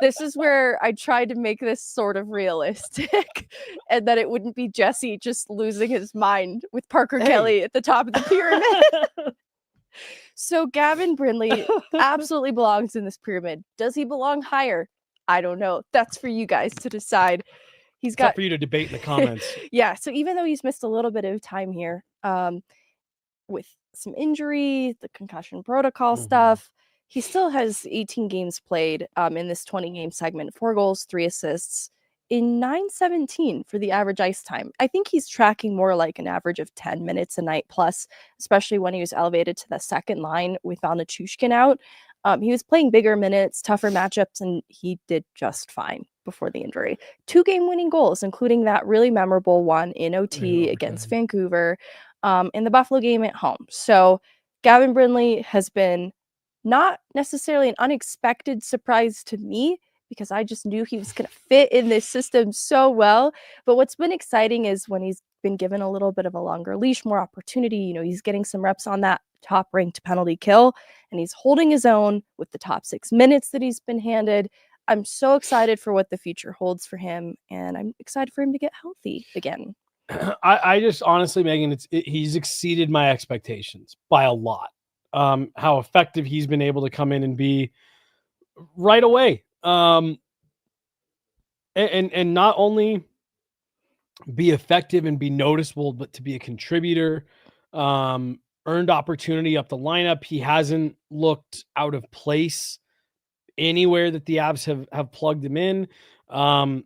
C: This is where I tried to make this sort of realistic and that it wouldn't be Jesse just losing his mind with Parker Kelly at the top of the pyramid. So Gavin Brindley absolutely belongs in this pyramid. Does he belong higher? I don't know. That's for you guys to decide. He's got
A: for you to debate in the comments.
C: Yeah. So even though he's missed a little bit of time here, with some injury, the concussion protocol stuff, he still has 18 games played in this 20-game segment, 4 goals, 3 assists in 9:17 for the average ice time. I think he's tracking more like an average of 10 minutes a night plus, especially when he was elevated to the second line with Valnichushkin out. He was playing bigger minutes, tougher matchups, and he did just fine before the injury. 2 game-winning goals, including that really memorable one in OT against Vancouver, in the Buffalo game at home. So Gavin Brindley has been not necessarily an unexpected surprise to me, because I just knew he was going to fit in this system so well. But what's been exciting is when he's been given a little bit of a longer leash, more opportunity, he's getting some reps on that top-ranked penalty kill, and he's holding his own with the top 6 minutes that he's been handed. I'm so excited for what the future holds for him, and I'm excited for him to get healthy again.
A: I just honestly, Megan, he's exceeded my expectations by a lot. How effective he's been able to come in and be right away. And not only be effective and be noticeable, but to be a contributor, earned opportunity up the lineup. He hasn't looked out of place anywhere that the Avs have plugged him in. And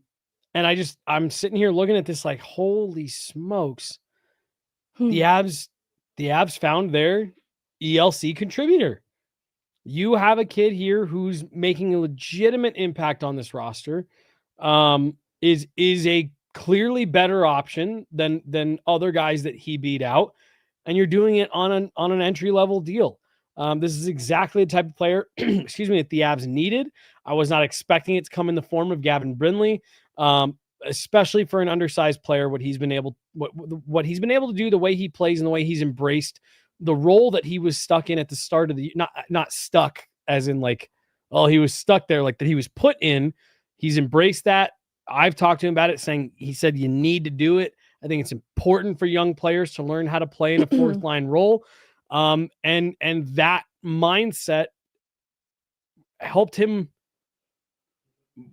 A: I'm sitting here looking at this like, holy smokes. The Avs found their ELC contributor. You have a kid here who's making a legitimate impact on this roster, is a clearly better option than other guys that he beat out, and you're doing it on an entry-level deal. This is exactly the type of player, excuse me, that the Avs needed. I was not expecting it to come in the form of Gavin Brindley, especially for an undersized player. What he's been able to do, the way he plays and the way he's embraced the role that he was stuck in at the start of the not stuck as in like, oh, he was stuck there, like that he was put in. He's embraced that. I've talked to him about it, he said you need to do it. I think it's important for young players to learn how to play in a fourth line role. And that mindset helped him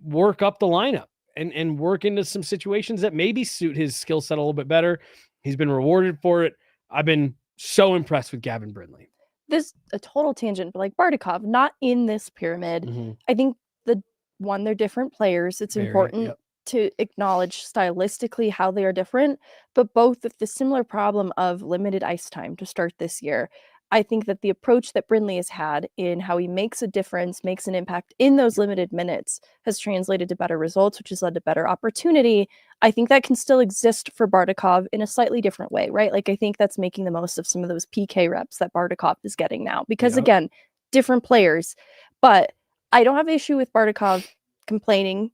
A: work up the lineup and work into some situations that maybe suit his skill set a little bit better. He's been rewarded for it. I've been so impressed with Gavin Brindley.
C: This a total tangent, but like Bardakov, not in this pyramid. I think they're different players. It's important to acknowledge stylistically how they are different, but both with the similar problem of limited ice time to start this year. I think that the approach that Brindley has had in how he makes a difference, makes an impact in those limited minutes has translated to better results, which has led to better opportunity. I think that can still exist for Bardakov in a slightly different way, right? Like I think that's making the most of some of those PK reps that Bardakov is getting now, because again, different players. But I don't have an issue with Bardakov complaining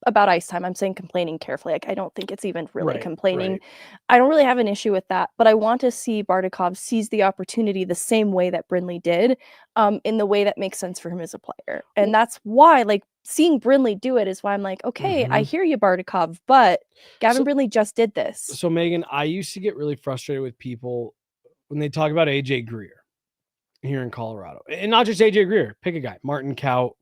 C: about ice time. I'm saying complaining carefully. Like, I don't think it's even really
A: Right,
C: complaining.
A: right.
C: I don't really have an issue with that, but I want to see Bardakov seize the opportunity the same way that Brindley did, in the way that makes sense for him as a player. And that's why, like, seeing Brindley do it is why I'm like, okay, I hear you, Bardakov, but Gavin Brindley just did this.
A: So Megan, I used to get really frustrated with people when they talk about AJ Greer here in Colorado, and not just AJ Greer. Pick a guy, Martin Kaut,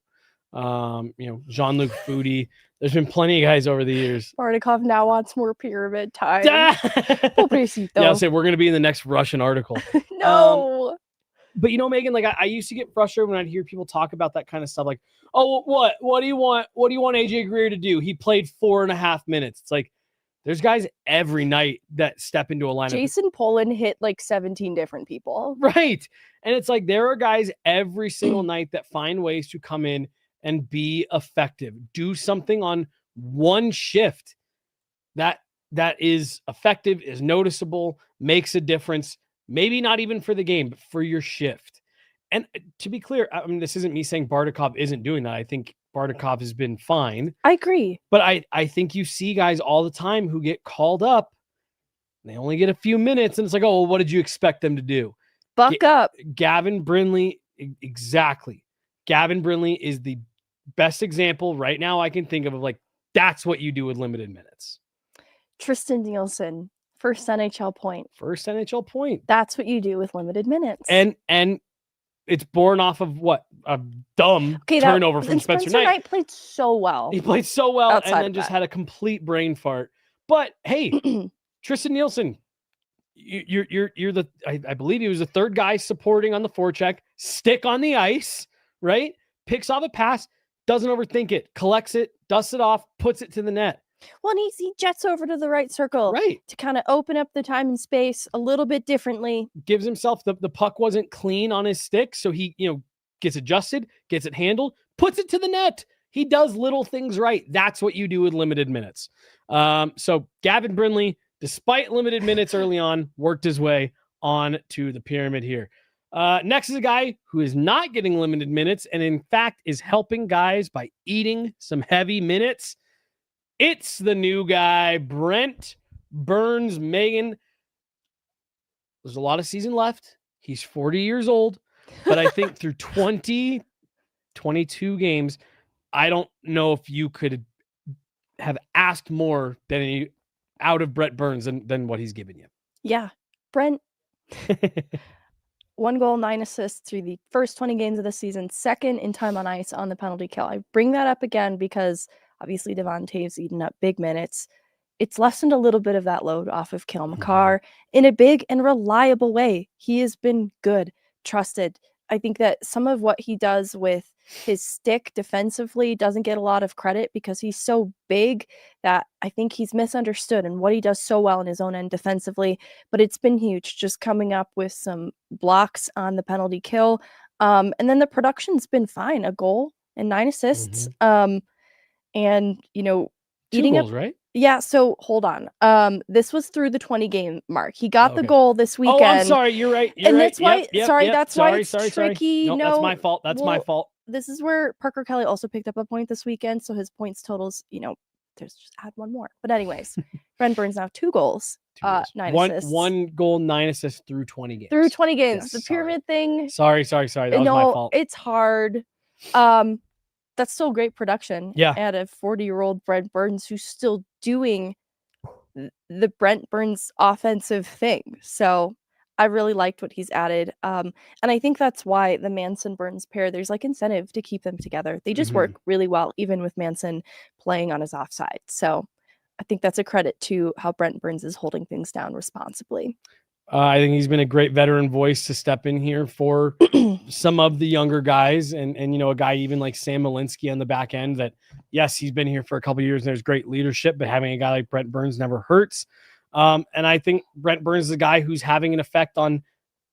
A: Jean-Luc Foudy. There's been plenty of guys over the years.
C: Bardakov now wants more pyramid time.
A: Pobrecito. Yeah, I'll say we're going to be in the next Russian article.
C: No.
A: But Megan, like I used to get frustrated when I'd hear people talk about that kind of stuff. Like, oh, what do you want? What do you want AJ Greer to do? He played 4.5 minutes. It's like, there's guys every night that step into a lineup.
C: Jason Poland hit like 17 different people.
A: Right. And it's like, there are guys every single night that find ways to come in and be effective. Do something on one shift that is effective, is noticeable, makes a difference. Maybe not even for the game, but for your shift. And to be clear, I mean, this isn't me saying Bardakov isn't doing that. I think Bardakov has been fine.
C: I agree.
A: But I think you see guys all the time who get called up. They only get a few minutes, and it's like, oh, well, what did you expect them to do?
C: Buck up.
A: Gavin Brindley, exactly. Gavin Brindley is the best example right now I can think of like, that's what you do with limited minutes.
C: Tristan Nielsen, first NHL point.
A: First NHL point.
C: That's what you do with limited minutes.
A: And it's born off of what? A dumb turnover from Spencer Knight.
C: Played so well.
A: He played so well and then just had a complete brain fart. But hey, Tristan Nielsen, you're the I believe he was the third guy supporting on the forecheck, stick on the ice, right? Picks off a pass, doesn't overthink it, collects it, dusts it off, puts it to the net.
C: Well, and he jets over to the right circle,
A: right,
C: to kind of open up the time and space a little bit differently.
A: Gives himself the puck wasn't clean on his stick, so he gets adjusted, gets it handled, puts it to the net. He does little things right. That's what you do with limited minutes. So Gavin Brindley, despite limited minutes early on, worked his way on to the pyramid here. Next is a guy who is not getting limited minutes and in fact is helping guys by eating some heavy minutes. It's the new guy, Brent Burns. Megan, there's a lot of season left. He's 40 years old, but I think through 22 games, I don't know if you could have asked more than out of Brent Burns than what he's given you.
C: Yeah. Brent, 1 goal, 9 assists through the first 20 games of the season, second in time on ice on the penalty kill. I bring that up again because obviously Devon Toews eating up big minutes. It's lessened a little bit of that load off of Cale Makar in a big and reliable way. He has been good, trusted. I think that some of what he does with his stick defensively doesn't get a lot of credit because he's so big that I think he's misunderstood and what he does so well in his own end defensively. But it's been huge, just coming up with some blocks on the penalty kill. And then the production's been fine, a goal and 9 assists. And,
A: eating 2 goals, right?
C: Yeah, so hold on. This was through the 20 game mark. He got the goal this weekend.
A: Oh, I'm sorry. You're right.
C: That's why. That's why it's tricky.
A: No, that's my fault. That's my fault.
C: This is where Parker Kelly also picked up a point this weekend. So his points totals, there's just add 1 more. But anyways, Brent Burns now 2 goals, 9 assists.
A: 1 goal, 9 assists through 20 games.
C: Through 20 games.
A: Yes,
C: the pyramid thing.
A: Sorry. That was my fault.
C: It's hard. That's still great production.
A: Yeah.
C: At a 40-year-old Brent Burns who's still doing the Brent Burns offensive thing. So I really liked what he's added. And I think that's why the Manson Burns pair, there's like incentive to keep them together. They just work really well, even with Manson playing on his offside. So I think that's a credit to how Brent Burns is holding things down responsibly.
A: I think he's been a great veteran voice to step in here for some of the younger guys and a guy even like Sam Malinski on the back end that, yes, he's been here for a couple of years and there's great leadership, but having a guy like Brent Burns never hurts. And I think Brent Burns is a guy who's having an effect on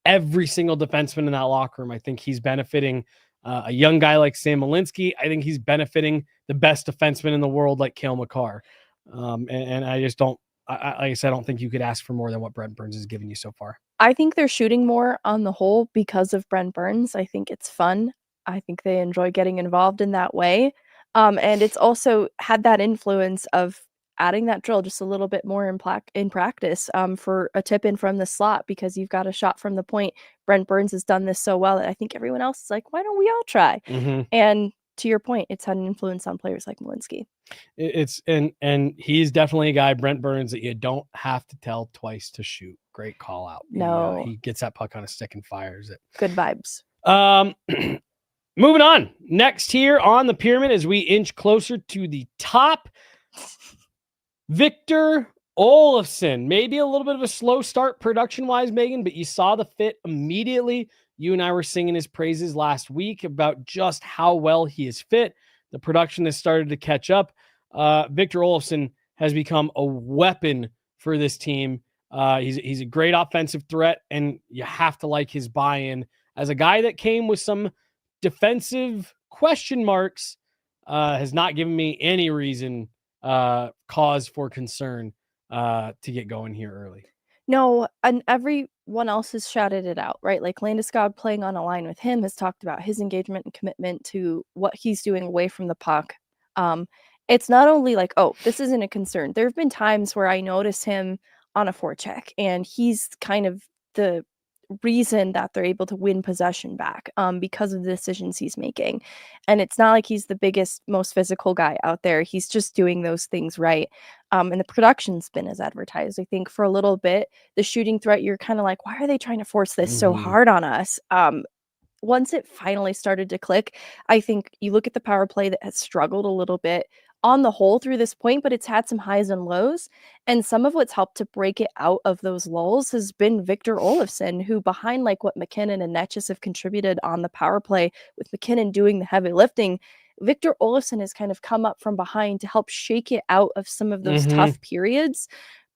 A: every single defenseman in that locker room. I think he's benefiting a young guy like Sam Malinski. I think he's benefiting the best defenseman in the world like Cale Makar. And I just don't, like I said, I don't think you could ask for more than what Brent Burns has given you so far.
C: I think they're shooting more on the whole because of Brent Burns. I think it's fun. I think they enjoy getting involved in that way. And it's also had that influence of adding that drill just a little bit more in practice for a tip in from the slot, because you've got a shot from the point. Brent Burns has done this so well that I think everyone else is like, why don't we all try? And to your point, it's had an influence on players like Malinski.
A: It's and he's definitely a guy, Brent Burns, that you don't have to tell twice to shoot. Great call out.
C: No.
A: He gets that puck on a stick and fires it.
C: Good vibes.
A: Moving on. Next here on the pyramid as we inch closer to the top, Victor Olofsson. Maybe a little bit of a slow start production-wise, Megan, but you saw the fit immediately. You and I were singing his praises last week about just how well he is fit. The production has started to catch up. Victor Olofsson has become a weapon for this team. He's a great offensive threat, and you have to like his buy-in. As a guy that came with some defensive question marks, has not given me any reason, cause for concern to get going here early.
C: No, and everyone else has shouted it out, right? Like Landeskog playing on a line with him has talked about his engagement and commitment to what he's doing away from the puck. It's not only like, oh, this isn't a concern. There have been times where I notice him on a forecheck, and he's kind of the reason that they're able to win possession back because of the decisions he's making. And it's not like he's the biggest, most physical guy out there. He's just doing those things right. And the production's been as advertised. I think for a little bit, the shooting threat, you're kind of like, why are they trying to force this so hard on us? Once it finally started to click, I think you look at the power play that has struggled a little bit on the whole through this point, but it's had some highs and lows. And some of what's helped to break it out of those lulls has been Victor Olofsson, who behind like what McKinnon and Netchis have contributed on the power play, with McKinnon doing the heavy lifting, Victor Olofsson has kind of come up from behind to help shake it out of some of those tough periods,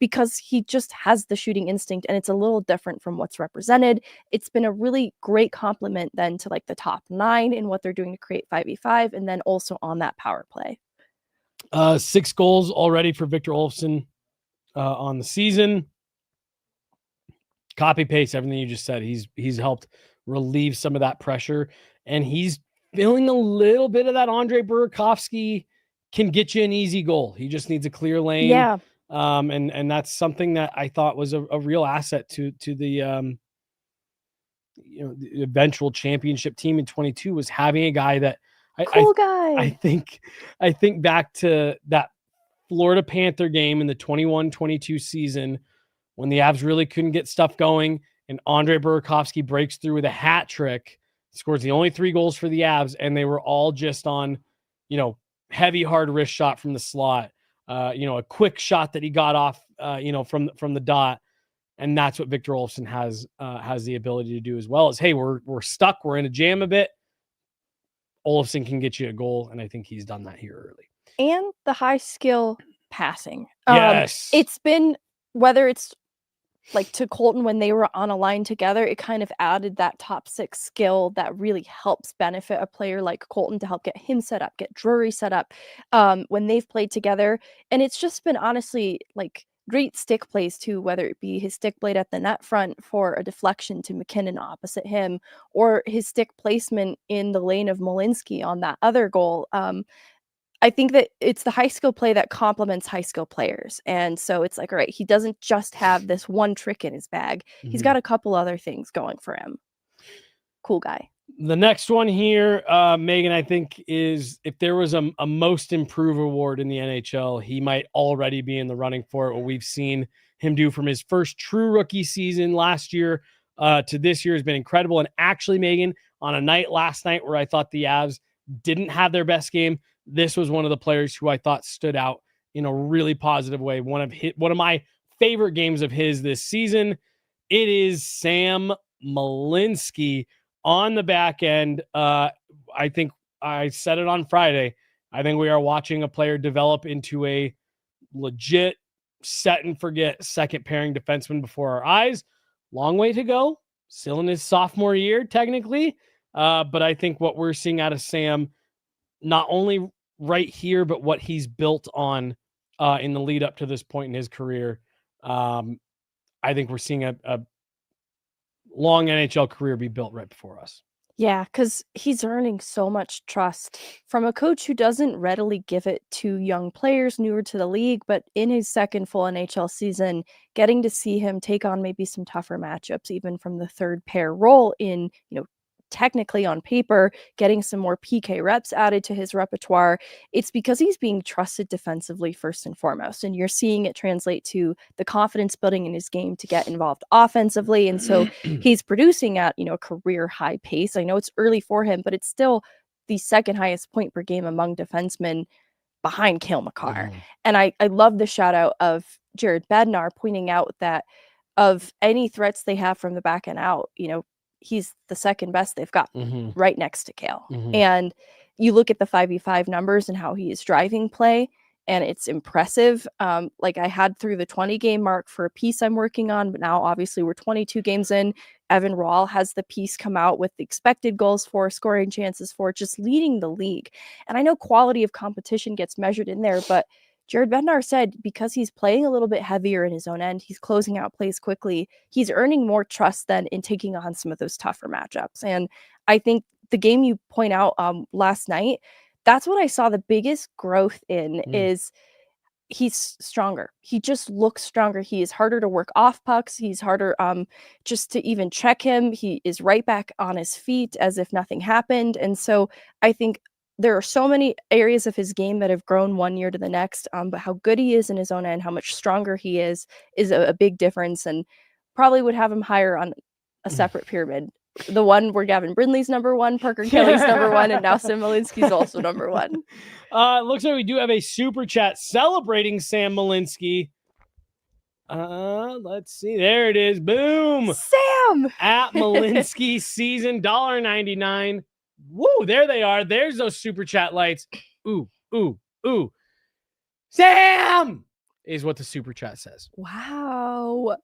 C: because he just has the shooting instinct, and it's a little different from what's represented. It's been a really great compliment then to like the top 9 in what they're doing to create 5v5, and then also on that power play.
A: 6 goals already for Victor Olofsson on the season. Copy paste everything you just said. He's helped relieve some of that pressure, and he's feeling a little bit of that Andre Burakovsky can get you an easy goal. He just needs a clear lane.
C: Yeah.
A: And that's something that I thought was a real asset to the the eventual championship team in 22, was having a guy that I think back to that Florida Panther game in the 21-22 season when the Avs really couldn't get stuff going, and Andre Burakovsky breaks through with a hat trick, scores the only 3 goals for the Avs, and they were all just on, heavy, hard wrist shot from the slot, a quick shot that he got off, from the dot. And that's what Victor Olofsson has the ability to do, as well as, hey, we're stuck, we're in a jam a bit. Olofsson can get you a goal, and I think he's done that here early.
C: And the high skill passing.
A: Yes.
C: It's been, whether it's like to Colton when they were on a line together, it kind of added that top 6 skill that really helps benefit a player like Colton to help get him set up, get Drury set up when they've played together. And it's just been honestly like great stick plays too, whether it be his stick blade at the net front for a deflection to McKinnon opposite him, or his stick placement in the lane of Malinski on that other goal. I think that it's the high skill play that complements high skill players. And so it's like, all right, he doesn't just have this one trick in his bag. He's got a couple other things going for him. Cool guy.
A: The next one here, Megan, I think is, if there was a most improved award in the NHL, he might already be in the running for it. What we've seen him do from his first true rookie season last year to this year has been incredible. And actually, Megan, on a night last night where I thought the Avs didn't have their best game, this was one of the players who I thought stood out in a really positive way. One of my favorite games of his this season. It is Sam Malinski on the back end. I think I said it on Friday. I think we are watching a player develop into a legit set and forget second pairing defenseman before our eyes. Long way to go. Still in his sophomore year, technically. But I think what we're seeing out of Sam, not only right here, but what he's built on in the lead up to this point in his career. I think we're seeing a long NHL career be built right before us.
C: Yeah, because he's earning so much trust from a coach who doesn't readily give it to young players newer to the league. But in his second full NHL season, getting to see him take on maybe some tougher matchups, even from the third pair role in, technically on paper, getting some more PK reps added to his repertoire, it's because he's being trusted defensively first and foremost. And you're seeing it translate to the confidence building in his game to get involved offensively. And so he's producing at, a career high pace. I know it's early for him, but it's still the second highest point per game among defensemen behind Cale Makar. And I love the shout out of Jared Bednar pointing out that of any threats they have from the back end out, he's the second best they've got right next to Cale. And you look at the 5v5 numbers and how he is driving play, and it's impressive. Like I had through the 20 game mark for a piece I'm working on, but now obviously we're 22 games in. Evan Rawl has the piece come out with the expected goals for, scoring chances for, just leading the league. And I know quality of competition gets measured in there, but Jared Bednar said because he's playing a little bit heavier in his own end, he's closing out plays quickly, he's earning more trust than in taking on some of those tougher matchups. And I think the game you point out last night, that's what I saw the biggest growth in is he's stronger. He just looks stronger. He is harder to work off pucks. He's harder just to even check him. He is right back on his feet as if nothing happened. And so I think there are so many areas of his game that have grown one year to the next, but how good he is in his own end, how much stronger he is a big difference, and probably would have him higher on a separate pyramid. The one where Gavin Brindley's number one, Parker Kelly's number one, and now Sam Malinski's also number one.
A: Looks like we do have a super chat celebrating Sam Malinski. Let's see. There it is. Boom.
C: Sam!
A: At Malinski season, $1.99. Woo, there they are. There's those super chat lights. Ooh, ooh, ooh. Sam is what the super chat says.
C: Wow.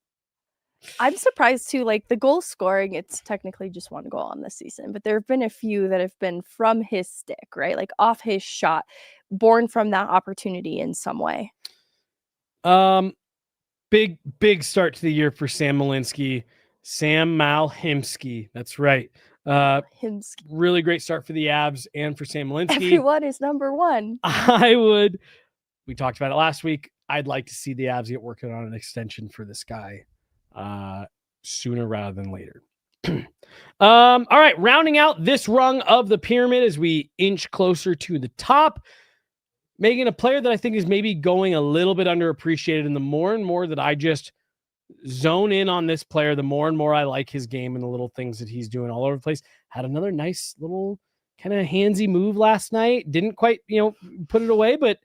C: I'm surprised too, like the goal scoring, it's technically just one goal on this season, but there have been a few that have been from his stick, right? Like off his shot, born from that opportunity in some way.
A: Big start to the year for Sam Malinski. Sam Malhimski. That's right.
C: Himski.
A: Really great start for the Avs and for Sam Malinski.
C: Everyone is number one.
A: We talked about it last week. I'd like to see the Avs get working on an extension for this guy sooner rather than later. All right, rounding out this rung of the pyramid as we inch closer to the top. Megan, a player that I think is maybe going a little bit underappreciated, and the more and more that I just zone in on this player, the more and more I like his game and the little things that he's doing all over the place. Had another nice little kind of handsy move last night. Didn't quite, put it away, but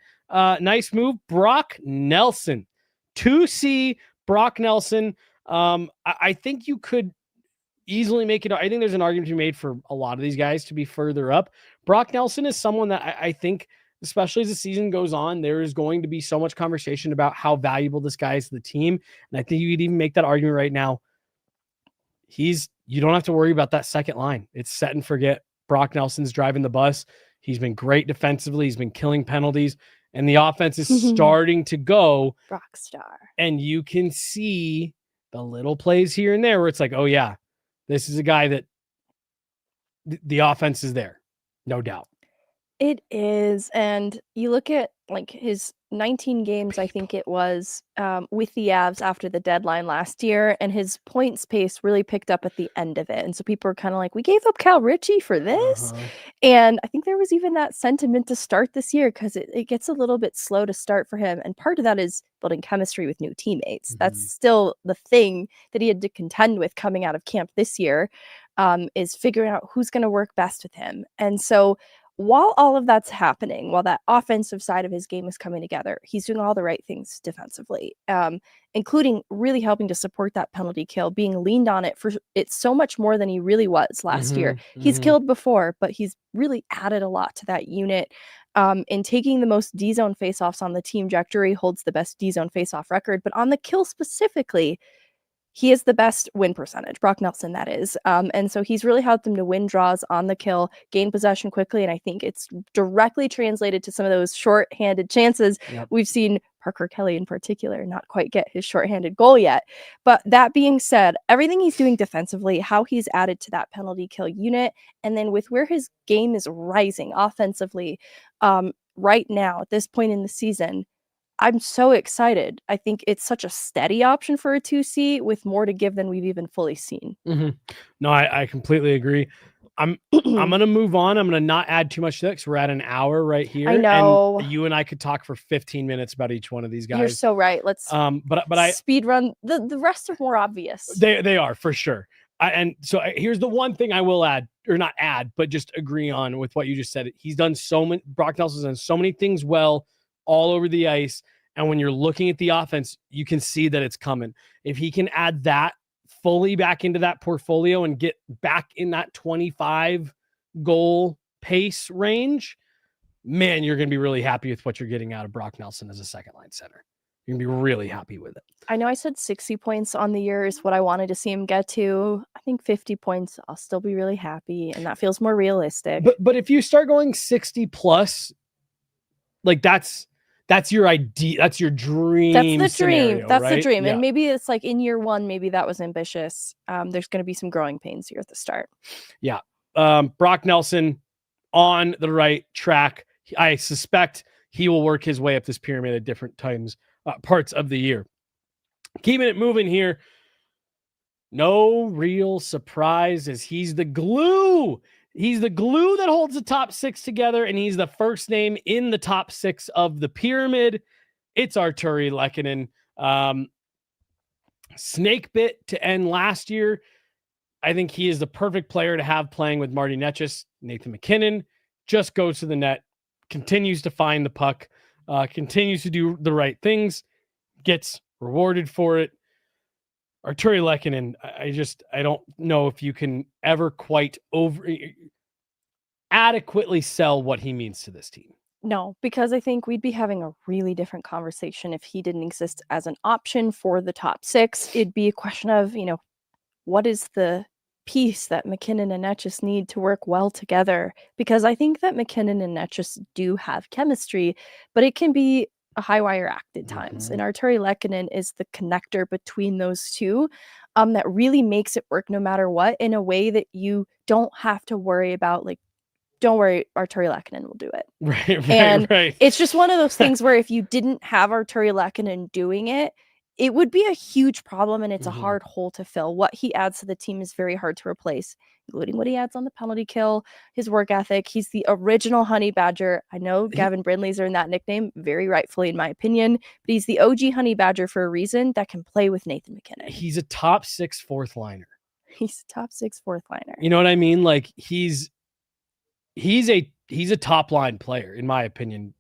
A: nice move. Brock Nelson. 2C Brock Nelson. I think you could easily make it. I think there's an argument to be made for a lot of these guys to be further up. Brock Nelson is someone that I think, especially as the season goes on, there is going to be so much conversation about how valuable this guy is to the team. And I think you could even make that argument right now. You don't have to worry about that second line. It's set and forget. Brock Nelson's driving the bus. He's been great defensively. He's been killing penalties. And the offense is starting to go.
C: Rockstar.
A: And you can see the little plays here and there where it's like, oh yeah, this is a guy that the offense is there. No doubt.
C: It is. And you look at like his 19 games, I think it was, with the Avs after the deadline last year, and his points pace really picked up at the end of it. And so people are kind of like, we gave up Cal Ritchie for this. And I think there was even that sentiment to start this year because it gets a little bit slow to start for him. And part of that is building chemistry with new teammates. That's still the thing that he had to contend with coming out of camp this year, is figuring out who's going to work best with him. And so while all of that's happening, while that offensive side of his game is coming together, he's doing all the right things defensively, including really helping to support that penalty kill, being leaned on it's so much more than he really was last year. He's killed before, but he's really added a lot to that unit. In taking the most D-zone faceoffs on the team, Jack Drury holds the best D-zone faceoff record, but on the kill specifically, he is the best win percentage, Brock Nelson, that is. And so he's really helped them to win draws on the kill, gain possession quickly. And I think it's directly translated to some of those shorthanded chances. We've seen Parker Kelly in particular not quite get his shorthanded goal yet. But that being said, everything he's doing defensively, how he's added to that penalty kill unit, and then with where his game is rising offensively right now at this point in the season, I'm so excited. I think it's such a steady option for a 2C with more to give than we've even fully seen.
A: No, I completely agree. I'm going to move on. I'm going to not add too much to it because we're at an hour right here.
C: I know.
A: And you and I could talk for 15 minutes about each one of these guys.
C: You're so right. Let's
A: but I
C: speed run. The rest are more obvious.
A: They are for sure. And so here's the one thing I will add, or not add, but just agree on with what you just said. He's done so many, Brock Nelson's done so many things well all over the ice. And when you're looking at the offense, you can see that it's coming. If he can add that fully back into that portfolio and get back in that 25 goal pace range, man, you're going to be really happy with what you're getting out of Brock Nelson as a second line center. You're going to be really happy with it.
C: I know I said 60 points on the year is what I wanted to see him get to. I think 50 points, I'll still be really happy. And that feels more realistic.
A: But if you start going 60 plus, like that's your idea. That's your dream.
C: That's the dream.
A: Scenario,
C: that's
A: right?
C: the dream.
A: Yeah.
C: And maybe it's like in year one, maybe that was ambitious. There's going to be some growing pains here at the start.
A: Yeah. Brock Nelson on the right track. I suspect he will work his way up this pyramid at different times, parts of the year. Keeping it moving here. No real surprise as he's the glue. He's the glue that holds the top six together, and he's the first name in the top six of the pyramid. It's Artturi Lehkonen. Snake bit to end last year. I think he is the perfect player to have playing with Marty Netchis. Nathan MacKinnon just goes to the net, continues to find the puck, continues to do the right things, gets rewarded for it. Artturi Lehkonen, I don't know if you can ever quite adequately sell what he means to this team.
C: No, because I think we'd be having a really different conversation if he didn't exist as an option for the top six. It'd be a question of, what is the piece that MacKinnon and Netchis need to work well together? Because I think that MacKinnon and Netchis do have chemistry, but it can be a high wire act at times. And Artturi Lehkonen is the connector between those two that really makes it work no matter what, in a way that you don't have to worry about, like, don't worry, Artturi Lehkonen will do it. Right. It's just one of those things where if you didn't have Artturi Lehkonen doing it, it would be a huge problem, and it's a hard hole to fill. What he adds to the team is very hard to replace, including what he adds on the penalty kill, his work ethic. He's the original Honey Badger. I know Gavin Brindley's earned that nickname, very rightfully in my opinion, but he's the OG Honey Badger for a reason that can play with Nathan MacKinnon.
A: He's a top six fourth liner.
C: He's a top six fourth liner.
A: You know what I mean? Like he's a top line player, in my opinion.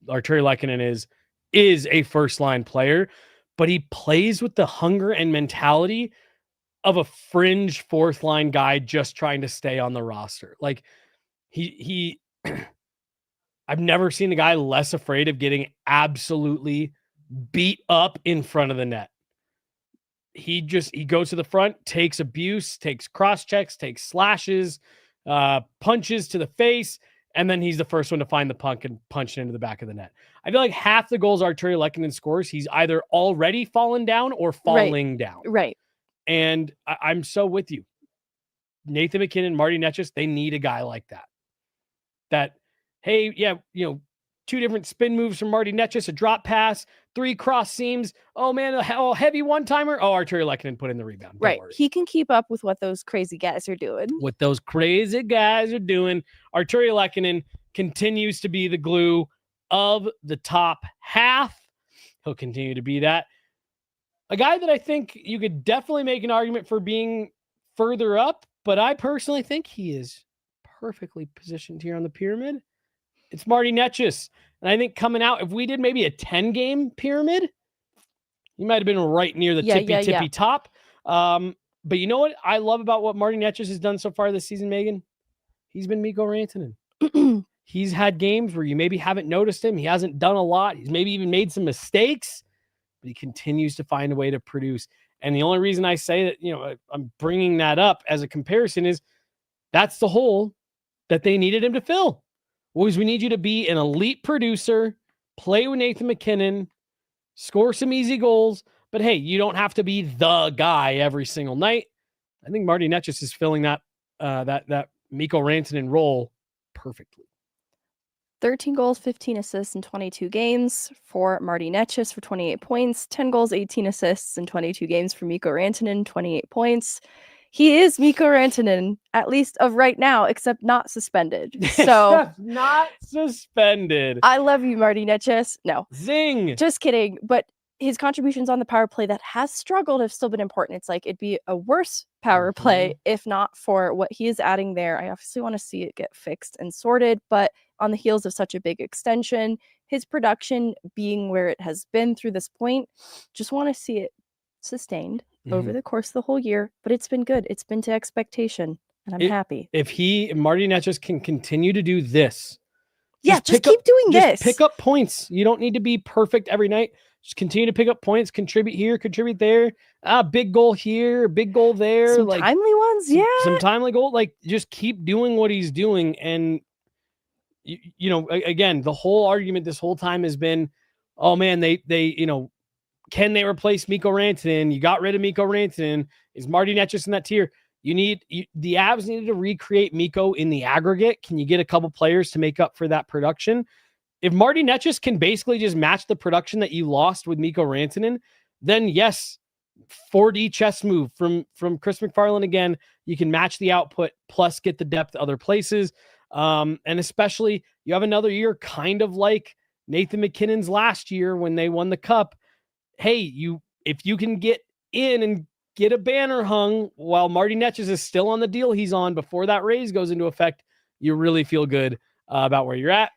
A: Artturi Lehkonen is a first line player, but he plays with the hunger and mentality of a fringe fourth line guy just trying to stay on the roster. Like he I've never seen a guy less afraid of getting absolutely beat up in front of the net. He goes to the front, takes abuse, takes cross checks, takes slashes, punches to the face, and then he's the first one to find the puck and punch it into the back of the net. I feel like half the goals Artturi Lehkonen scores, he's either already fallen down or falling down.
C: Right.
A: And I'm so with you. Nathan MacKinnon, Marty Netchis, they need a guy like that. That, hey, yeah, two different spin moves from Marty Netchis, a drop pass, 3 cross seams. Oh, man, a heavy one-timer. Oh, Artturi Lehkonen put in the rebound. Don't worry.
C: He can keep up with what those crazy guys are doing.
A: Artturi Lehkonen continues to be the glue of the top half. He'll continue to be that. A guy that I think you could definitely make an argument for being further up, but I personally think he is perfectly positioned here on the pyramid. It's Marty Netchis. And I think coming out, if we did maybe a 10-game pyramid, he might have been right near the tippy top. But you know what I love about what Marty Netchis has done so far this season, Megan? He's been Mikko Rantanen. He's had games where you maybe haven't noticed him. He hasn't done a lot. He's maybe even made some mistakes, but he continues to find a way to produce. And the only reason I say that, I'm bringing that up as a comparison is that's the hole that they needed him to fill. Was we need you to be an elite producer, play with Nathan MacKinnon, score some easy goals. But hey, you don't have to be the guy every single night. I think Marty Netchis is filling that Mikko Rantanen role perfectly.
C: 13 goals, 15 assists in 22 games for Marty Netchis for 28 points. 10 goals, 18 assists in 22 games for Mikko Rantanen, 28 points. He is Mikko Rantanen, at least of right now, except not suspended. So
A: not suspended.
C: I love you, Marty Netchis. No.
A: Zing.
C: Just kidding. But his contributions on the power play that has struggled have still been important. It's like it'd be a worse power play if not for what he is adding there. I obviously want to see it get fixed and sorted, but on the heels of such a big extension, his production being where it has been through this point, just want to see it sustained over the course of the whole year. But it's been good. It's been to expectation, and I'm happy.
A: If Marty Netchis can continue to do this,
C: just keep doing this.
A: Pick up points. You don't need to be perfect every night. Just continue to pick up points, contribute here, contribute there. Big goal here, big goal there.
C: Some timely ones,
A: some timely goal. Just keep doing what he's doing. And, again, the whole argument this whole time has been, oh, man, they can they replace Mikko Rantanen? You got rid of Mikko Rantanen. Is Marty Netchis in that tier? The Avs needed to recreate Mikko in the aggregate. Can you get a couple players to make up for that production? If Marty Netchis can basically just match the production that you lost with Mikko Rantanen, then yes, 4D chess move from Chris MacFarland again. You can match the output plus get the depth other places. And especially you have another year kind of like Nathan MacKinnon's last year when they won the cup. Hey, if you can get in and get a banner hung while Marty Netchis is still on the deal he's on before that raise goes into effect, you really feel good about where you're at.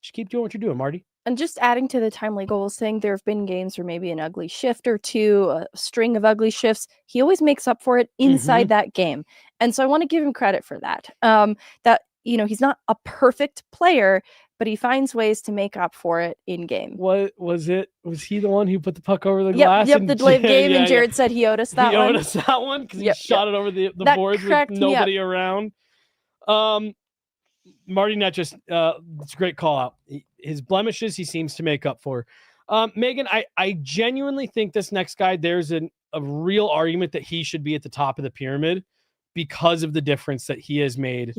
A: Just keep doing what you're doing, Marty.
C: And just adding to the timely goals thing, there have been games where maybe an ugly shift or two, a string of ugly shifts. He always makes up for it inside that game. And so I want to give him credit for that. He's not a perfect player, but he finds ways to make up for it in game.
A: What was it? Was he the one who put the puck over the glass?
C: Yep, the delayed game, and Jared said he owed us that one.
A: He owed us that one because he shot it over the boards with nobody around. Marty Netchis, it's a great call out. His blemishes he seems to make up for. Megan, I genuinely think this next guy, there's a real argument that he should be at the top of the pyramid because of the difference that he has made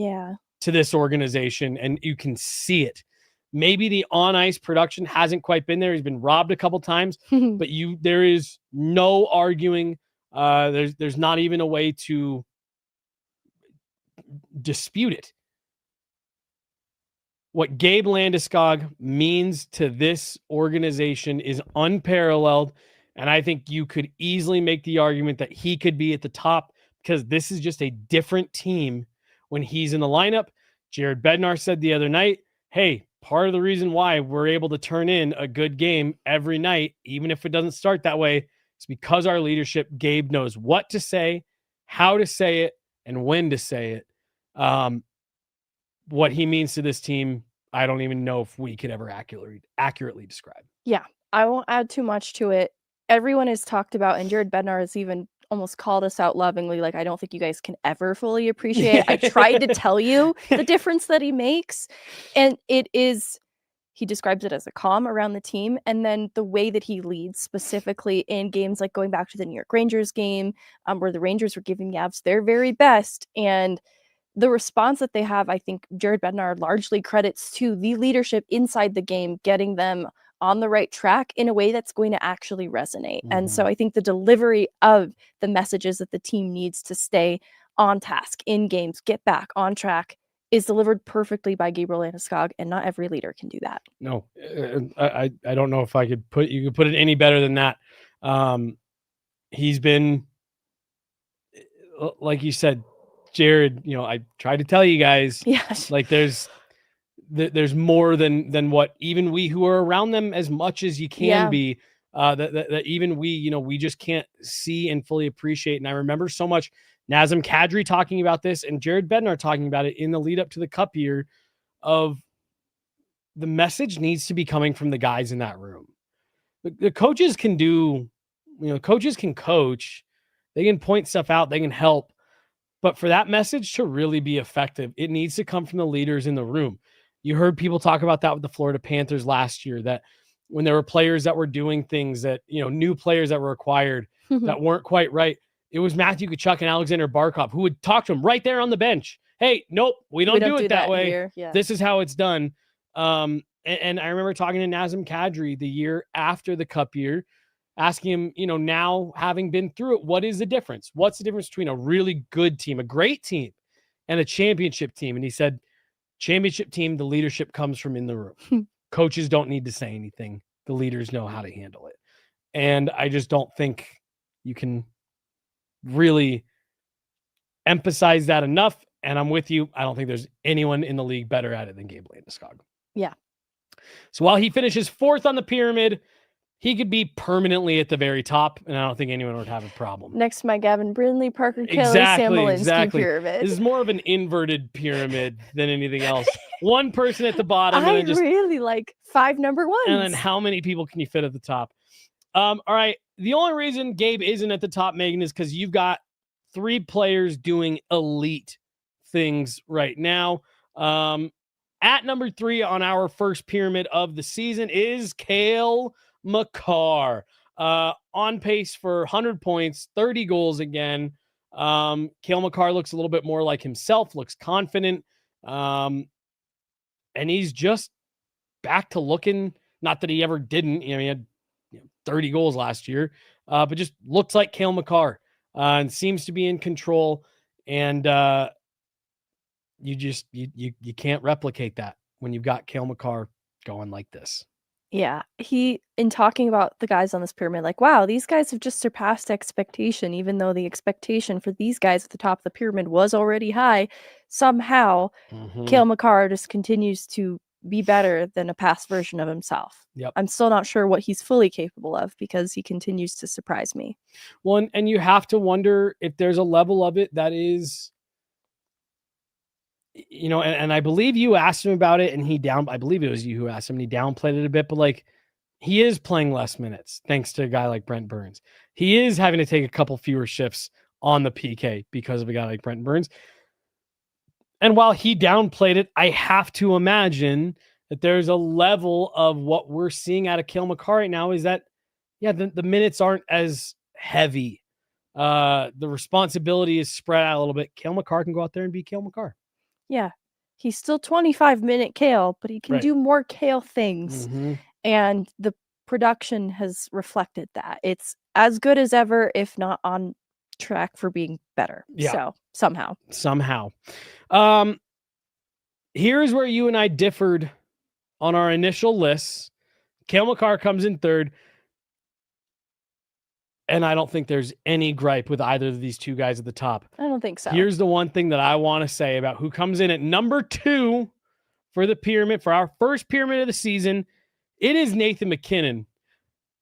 A: to this organization, and you can see it. Maybe the on-ice production hasn't quite been there. He's been robbed a couple times, but there is no arguing. There's not even a way to dispute it. What Gabe Landeskog means to this organization is unparalleled, and I think you could easily make the argument that he could be at the top because this is just a different team when he's in the lineup. Jared Bednar said the other night, hey, part of the reason why we're able to turn in a good game every night, even if it doesn't start that way, is because our leadership, Gabe knows what to say, how to say it, and when to say it. What he means to this team, I don't even know if we could ever accurately describe.
C: Yeah, I won't add too much to it. Everyone has talked about, and Jared Bednar has even almost called us out lovingly, like, I don't think you guys can ever fully appreciate it. I tried to tell you the difference that he makes, and it is, he describes it as a calm around the team, and then the way that he leads specifically in games like going back to the New York Rangers game, where the Rangers were giving the Avs their very best, and the response that they have, I think Jared Bednar largely credits to the leadership inside the game, getting them on the right track in a way that's going to actually resonate. And so I think the delivery of the messages that the team needs to stay on task in games, get back on track, is delivered perfectly by Gabriel Landeskog, and not every leader can do that.
A: No, I don't know if you could put it any better than that. He's been, like you said, Jared, I tried to tell you guys, like there's more than what even we who are around them as much as you can be, that even we just can't see and fully appreciate. And I remember so much Nazem Kadri talking about this and Jared Bednar talking about it in the lead up to the cup year of the message needs to be coming from the guys in that room. The coaches can do coaches can coach, they can point stuff out, they can help. But for that message to really be effective, it needs to come from the leaders in the room. You heard people talk about that with the Florida Panthers last year, that when there were players that were doing things that, new players that were acquired that weren't quite right, it was Matthew Tkachuk and Alexander Barkov who would talk to him right there on the bench. Hey, nope, we don't do it that way.
C: Yeah.
A: This is how it's done. And I remember talking to Nazem Kadri the year after the Cup year, asking him, now having been through it, what is the difference? What's the difference between a really good team, a great team, and a championship team? And he said, championship team, the leadership comes from in the room. Coaches don't need to say anything. The leaders know how to handle it. And I just don't think you can really emphasize that enough. And I'm with you. I don't think there's anyone in the league better at it than Gabe Landeskog.
C: Yeah.
A: So while he finishes fourth on the pyramid, he could be permanently at the very top, and I don't think anyone would have a problem.
C: Next to my Gavin Brindley, Parker Kelly, Sam Malinski pyramid.
A: This is more of an inverted pyramid than anything else. One person at the bottom.
C: I really like 5 number ones.
A: And then how many people can you fit at the top? All right. The only reason Gabe isn't at the top, Megan, is because you've got 3 players doing elite things right now. At number 3 on our first pyramid of the season is Cale Makar, on pace for 100 points, 30 goals again. Cale Makar looks a little bit more like himself, looks confident. And he's just back to looking, not that he ever didn't, he had 30 goals last year, but just looks like Cale Makar, and seems to be in control. And you can't replicate that when you've got Cale Makar going like this.
C: Yeah, in talking about the guys on this pyramid, like, wow, these guys have just surpassed expectation, even though the expectation for these guys at the top of the pyramid was already high. Somehow, Cale Makar just continues to be better than a past version of himself.
A: Yep.
C: I'm still not sure what he's fully capable of because he continues to surprise me.
A: Well, and you have to wonder if there's a level of it that is, and I believe you asked him about it, and I believe it was you who asked him, and he downplayed it a bit, but like, he is playing less minutes thanks to a guy like Brent Burns. He is having to take a couple fewer shifts on the PK because of a guy like Brent Burns. And while he downplayed it, I have to imagine that there's a level of what we're seeing out of Cale Makar right now is that, the minutes aren't as heavy. The responsibility is spread out a little bit. Cale Makar can go out there and be Cale Makar.
C: Yeah, he's still 25-minute Cale, but he can do more Cale things. And the production has reflected that. It's as good as ever, if not on track for being better.
A: Yeah.
C: So somehow.
A: Here's where you and I differed on our initial lists. Cale Makar comes in third. And I don't think there's any gripe with either of these two guys at the top.
C: I don't think so.
A: Here's the one thing that I want to say about who comes in at number 2 for the pyramid, for our first pyramid of the season. It is Nathan MacKinnon.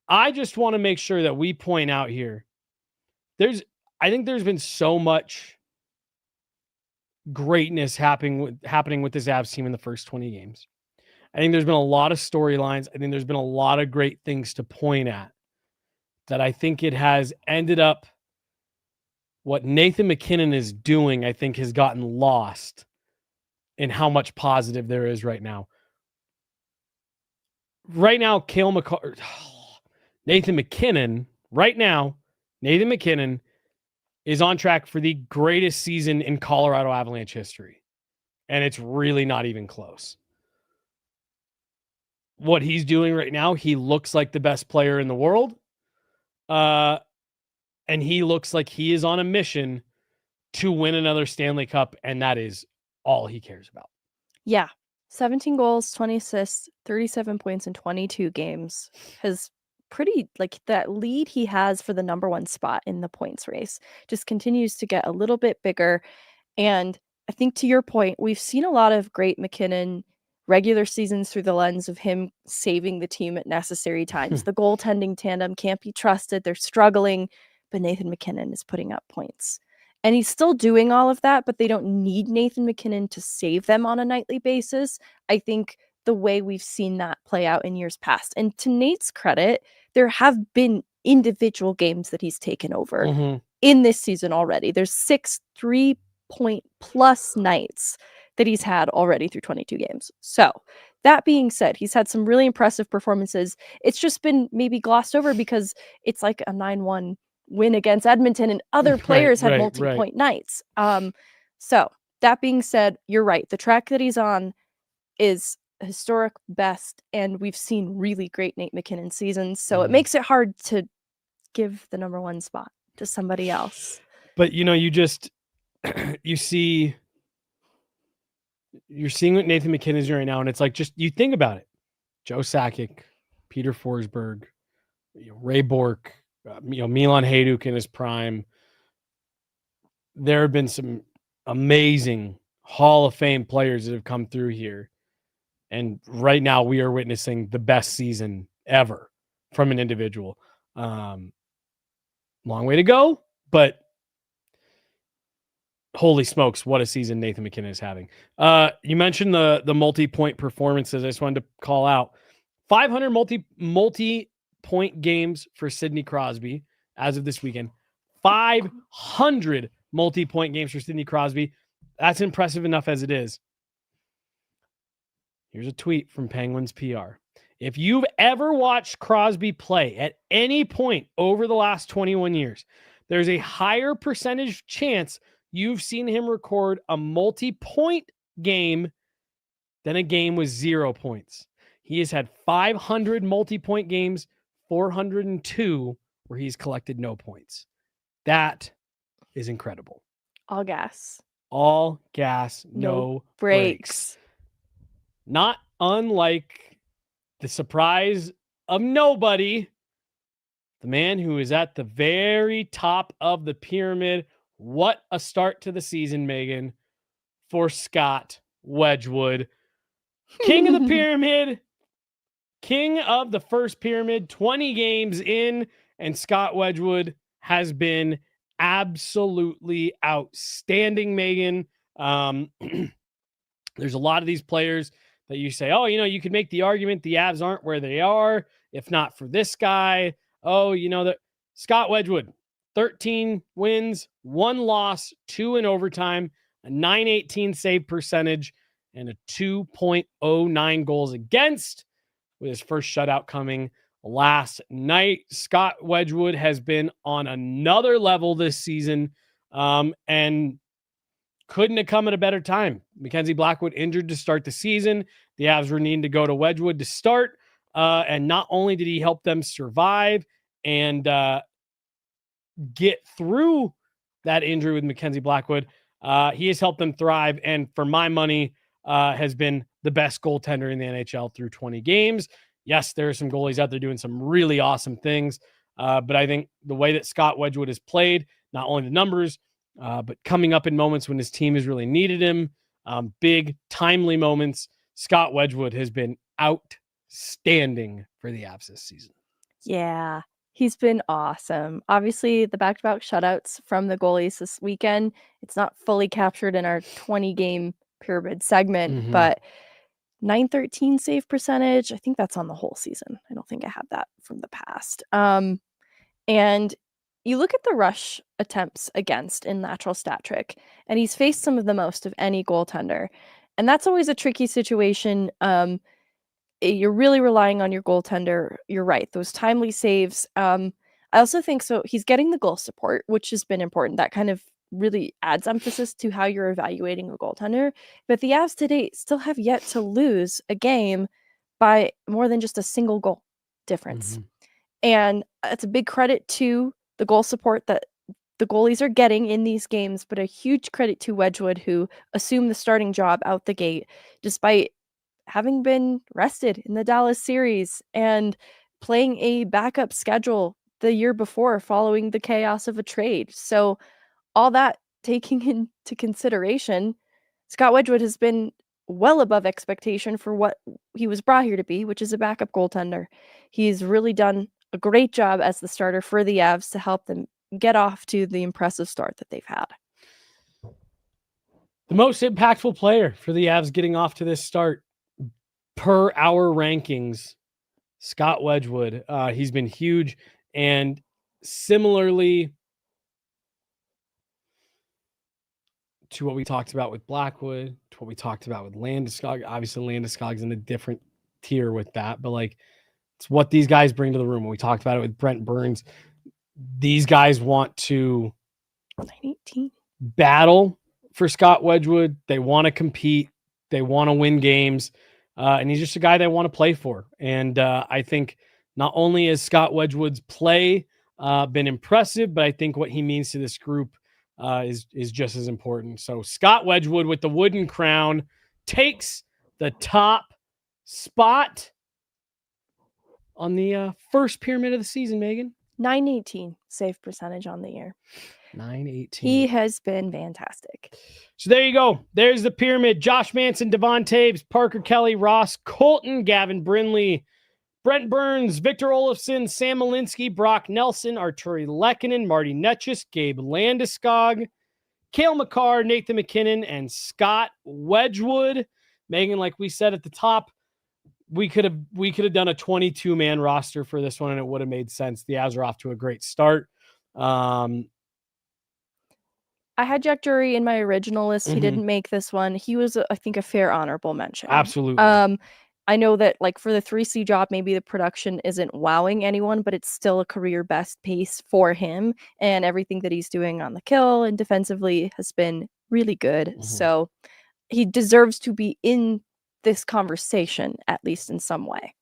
A: I just want to make sure that we point out here, I think there's been so much greatness happening with this Avs team in the first 20 games. I think there's been a lot of storylines. I think there's been a lot of great things to point at. That I think it has ended up, what Nathan MacKinnon is doing, I think has gotten lost in how much positive there is right now. Right now, Nathan MacKinnon is on track for the greatest season in Colorado Avalanche history. And it's really not even close. What he's doing right now, he looks like the best player in the world. And he looks like he is on a mission to win another Stanley Cup, and that is all he cares about.
C: Yeah. 17 goals, 20 assists, 37 points in 22 games. Has pretty, like, that lead he has for the number 1 spot in the points race just continues to get a little bit bigger. And I think, to your point, we've seen a lot of great MacKinnon regular seasons through the lens of him saving the team at necessary times. The goaltending tandem can't be trusted. They're struggling, but Nathan MacKinnon is putting up points. And he's still doing all of that, but they don't need Nathan MacKinnon to save them on a nightly basis. I think the way we've seen that play out in years past. And to Nate's credit, there have been individual games that he's taken over
A: Mhm.
C: in this season already. There's 6 3-point plus nights that he's had already through 22 games. So, that being said, he's had some really impressive performances. It's just been maybe glossed over because it's like a 9-1 win against Edmonton and other players had
A: right.
C: multi-point nights. So that being said, you're right. The track that he's on is a historic best, and we've seen really great Nate MacKinnon seasons. So it
A: Mhm.
C: makes it hard to give the number one spot to somebody else.
A: But you just you're seeing what Nathan MacKinnon is doing right now, and it's like, just you think about it. Joe Sakic, Peter Forsberg, Ray Bourque, Milan Hajduk in his prime. There have been some amazing Hall of Fame players that have come through here. And right now we are witnessing the best season ever from an individual. Long way to go, but holy smokes, what a season Nathan MacKinnon is having. You mentioned the multi-point performances. I just wanted to call out 500 multi-point games for Sidney Crosby as of this weekend. 500 multi-point games for Sidney Crosby. That's impressive enough as it is. Here's a tweet from Penguins PR. If you've ever watched Crosby play at any point over the last 21 years, there's a higher percentage chance you've seen him record a multi-point game than a game with 0 points. He has had 500 multi-point games, 402 where he's collected no points. That is incredible.
C: All gas.
A: All gas, no brakes. Not unlike the surprise of nobody, the man who is at the very top of the pyramid. What a start to the season, Megan, for Scott Wedgwood. King of the pyramid, king of the first pyramid, 20 games in, and Scott Wedgwood has been absolutely outstanding, Megan. There's a lot of these players that you say, oh, you could make the argument the Avs aren't where they are if not for this guy. Oh, that Scott Wedgwood, 13 wins, 1 loss, 2 in overtime, a .918 save percentage, and a 2.09 goals against, with his first shutout coming last night. Scott Wedgwood has been on another level this season, and couldn't have come at a better time. Mackenzie Blackwood injured to start the season. The Avs were needing to go to Wedgwood to start. And not only did he help them survive and get through that injury with Mackenzie Blackwood, he has helped them thrive. And for my money, has been the best goaltender in the NHL through 20 games. Yes, there are some goalies out there doing some really awesome things. But I think the way that Scott Wedgwood has played, not only the numbers, but coming up in moments when his team has really needed him, big, timely moments, Scott Wedgwood has been outstanding for the Avs this season.
C: Yeah, he's been awesome. Obviously, the back-to-back shutouts from the goalies this weekend, it's not fully captured in our 20-game pyramid segment, but 913 save percentage, I think that's on the whole season. I don't think I have that from the past. And you look at the rush attempts against in natural stat trick, and he's faced some of the most of any goaltender. And that's always a tricky situation. You're really relying on your goaltender. You're right. Those timely saves. I also think so. He's getting the goal support, which has been important. That kind of really adds emphasis to how you're evaluating a goaltender. But the Avs today still have yet to lose a game by more than just a single goal difference. And it's a big credit to the goal support that the goalies are getting in these games, but a huge credit to Wedgwood, who assumed the starting job out the gate, despite having been rested in the Dallas series and playing a backup schedule the year before following the chaos of a trade. So all that taking into consideration, Scott Wedgwood has been well above expectation for what he was brought here to be, which is a backup goaltender. He's really done a great job as the starter for the Avs to help them get off to the impressive start that they've had.
A: The most impactful player for the Avs getting off to this start per our rankings, Scott Wedgwood. He's been huge And similarly to what we talked about with Blackwood, to what we talked about with Landeskog, obviously Landeskog's in a different tier with that, but like it's what these guys bring to the room. When we talked about it with Brent Burns, these guys want to
C: 918.
A: battle for Scott Wedgwood. They want to compete. They want to win games. And he's just a guy they want to play for. And I think not only has Scott Wedgwood's play been impressive, but I think what he means to this group is just as important. So Scott Wedgwood with the wooden crown takes the top spot on the first pyramid of the season, Megan.
C: 918 save percentage on the year.
A: 918.
C: He has been fantastic.
A: So there you go. There's the pyramid. Josh Manson, Devon Taves, Parker Kelly, Ross Colton, Gavin Brindley, Brent Burns, Victor Olofsson, Sam Malinski, Brock Nelson, Arturi Lehkonen, Marty Netchus, Gabe Landeskog, Cale Makar, Nathan McKinnon, and Scott Wedgwood. Megan, like we said at the top, we could have done a 22-man roster for this one, and it would have made sense. The Avs are off to a great start.
C: I had Jack Drury in my original list. He didn't make this one. He was, I think, a fair honorable mention.
A: Absolutely.
C: I know that like for the 3C job, maybe the production isn't wowing anyone, but it's still a career best pace for him. And everything that he's doing on the kill and defensively has been really good. So he deserves to be in this conversation, at least in some way.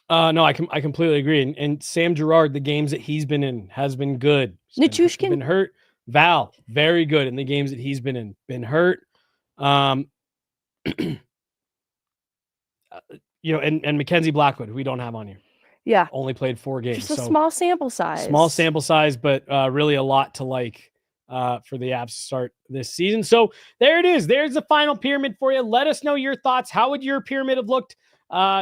A: No, I completely agree. And Sam Girard, the games that he's been in has been good.
C: Nichushkin
A: been hurt. Val, very good in the games that he's been in. Been hurt. And Mackenzie Blackwood, who we don't have on here.
C: Yeah.
A: Only played 4 games.
C: Just a small sample size.
A: Small sample size, but really a lot to like for the Avs to start this season. So there it is. There's the final pyramid for you. Let us know your thoughts. How would your pyramid have looked?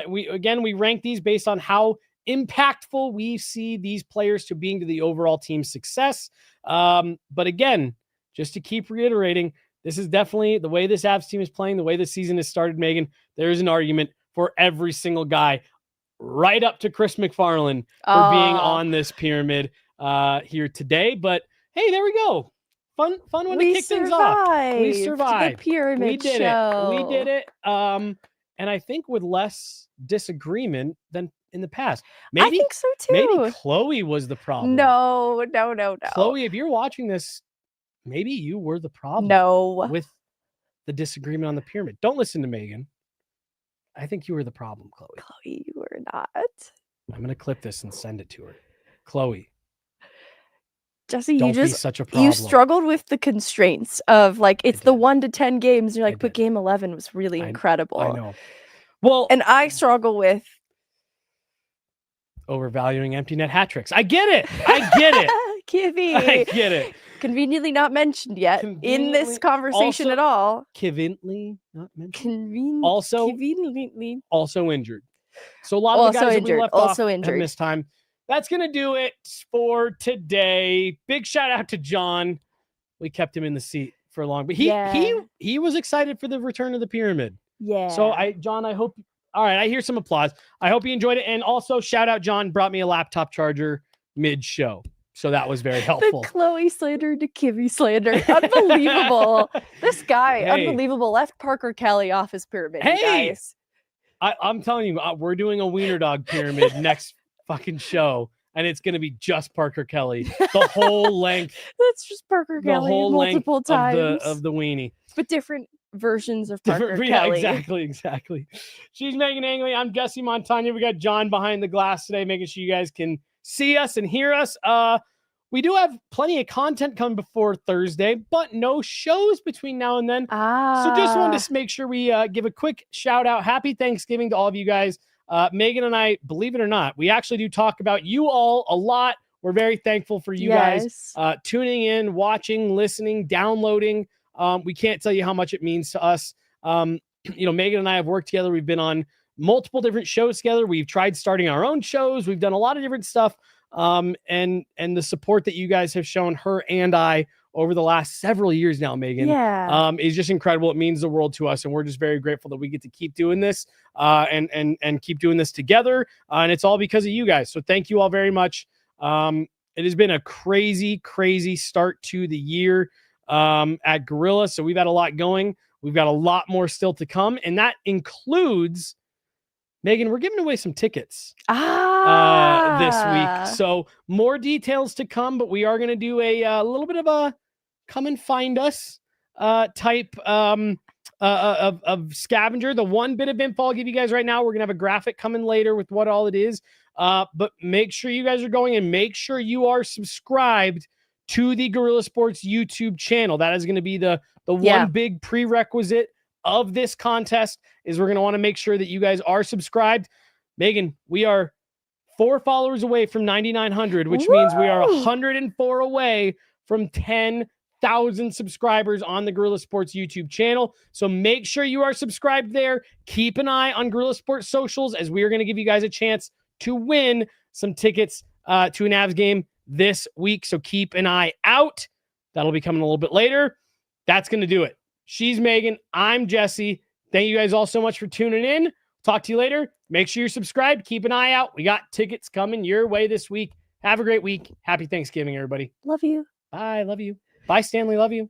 A: We rank these based on how impactful we see these players to being to the overall team success. But again, just to keep reiterating, this is definitely the way this Avs team is playing, the way the season has started, Megan. There is an argument for every single guy right up to Chris McFarland for being on this pyramid here today. But hey, there we go. Fun when we kick things off. We survived.
C: The pyramid
A: we did
C: show.
A: it. We did it. And I think with less disagreement than in the past. Maybe,
C: I think so too.
A: Maybe Chloe was the problem.
C: No.
A: Chloe, if you're watching this, maybe you were the problem.
C: No.
A: With the disagreement on the pyramid. Don't listen to Megan. I think you were the problem, Chloe.
C: Chloe, you were not.
A: I'm going to clip this and send it to her. Chloe.
C: Jesse,
A: don't
C: you
A: be
C: just
A: such a problem.
C: You struggled with the constraints of like it's the 1 to 10 games. You're like, but
A: did.
C: game 11 was really incredible.
A: I know. Well,
C: and I struggle with
A: overvaluing empty net hat tricks. I get it.
C: Kivy.
A: I get it.
C: Conveniently not mentioned yet in this conversation
A: also,
C: at all.
A: Conveniently not mentioned.
C: Conveniently.
A: Also injured. So a lot of the guys that we left off
C: injured.
A: have missed time. That's going to do it for today. Big shout out to John. We kept him in the seat for long, but he was excited for the return of the pyramid.
C: Yeah.
A: So John, I hope. All right, I hear some applause. I hope you enjoyed it. And also shout out, John brought me a laptop charger mid-show. So that was very helpful.
C: The Chloe slander to Kivy slander. Unbelievable. This guy, unbelievable. Left Parker Kelly off his pyramid.
A: Hey,
C: guys.
A: I'm telling you, we're doing a wiener dog pyramid next fucking show. And it's going to be just Parker Kelly. The whole length.
C: That's just Parker Kelly
A: whole
C: multiple times.
A: Of the weenie.
C: But different versions of Parker Kelly.
A: Yeah, exactly. She's Meghan Angley. I'm Jesse Montano. We got John behind the glass today, making sure you guys can see us and hear us. We do have plenty of content coming before Thursday, but no shows between now and then. So just wanted to make sure we give a quick shout out. Happy Thanksgiving to all of you guys. Megan and I, believe it or not, we actually do talk about you all a lot. We're very thankful for you guys tuning in, watching, listening, downloading. We can't tell you how much it means to us. Megan and I have worked together. We've been on multiple different shows together. We've tried starting our own shows. We've done a lot of different stuff. And the support that you guys have shown her and I over the last several years now, Megan,
C: Yeah.
A: is just incredible. It means the world to us, and we're just very grateful that we get to keep doing this and keep doing this together. And it's all because of you guys. So thank you all very much. It has been a crazy, crazy start to the year at Guerilla. So we've had a lot going. We've got a lot more still to come. And that includes, Megan, we're giving away some tickets this week. So more details to come, but we are going to do a little bit of a come and find us type of scavenger. The one bit of info I'll give you guys right now, we're going to have a graphic coming later with what all it is. But make sure you guys are going and make sure you are subscribed to the Guerilla Sports YouTube channel. That is going to be the one big prerequisite of this contest is we're going to want to make sure that you guys are subscribed. Megan, we are 4 followers away from 9,900, which means we are 104 away from 10,000 subscribers on the Guerilla Sports YouTube channel. So make sure you are subscribed there. Keep an eye on Guerilla Sports socials as we are going to give you guys a chance to win some tickets to an Avs game this week. So keep an eye out. That'll be coming a little bit later. That's going to do it. She's Megan. I'm Jesse. Thank you guys all so much for tuning in. Talk to you later. Make sure you're subscribed. Keep an eye out. We got tickets coming your way this week. Have a great week. Happy Thanksgiving, everybody.
C: Love you.
A: Bye. Love you. Bye, Stanley. Love you.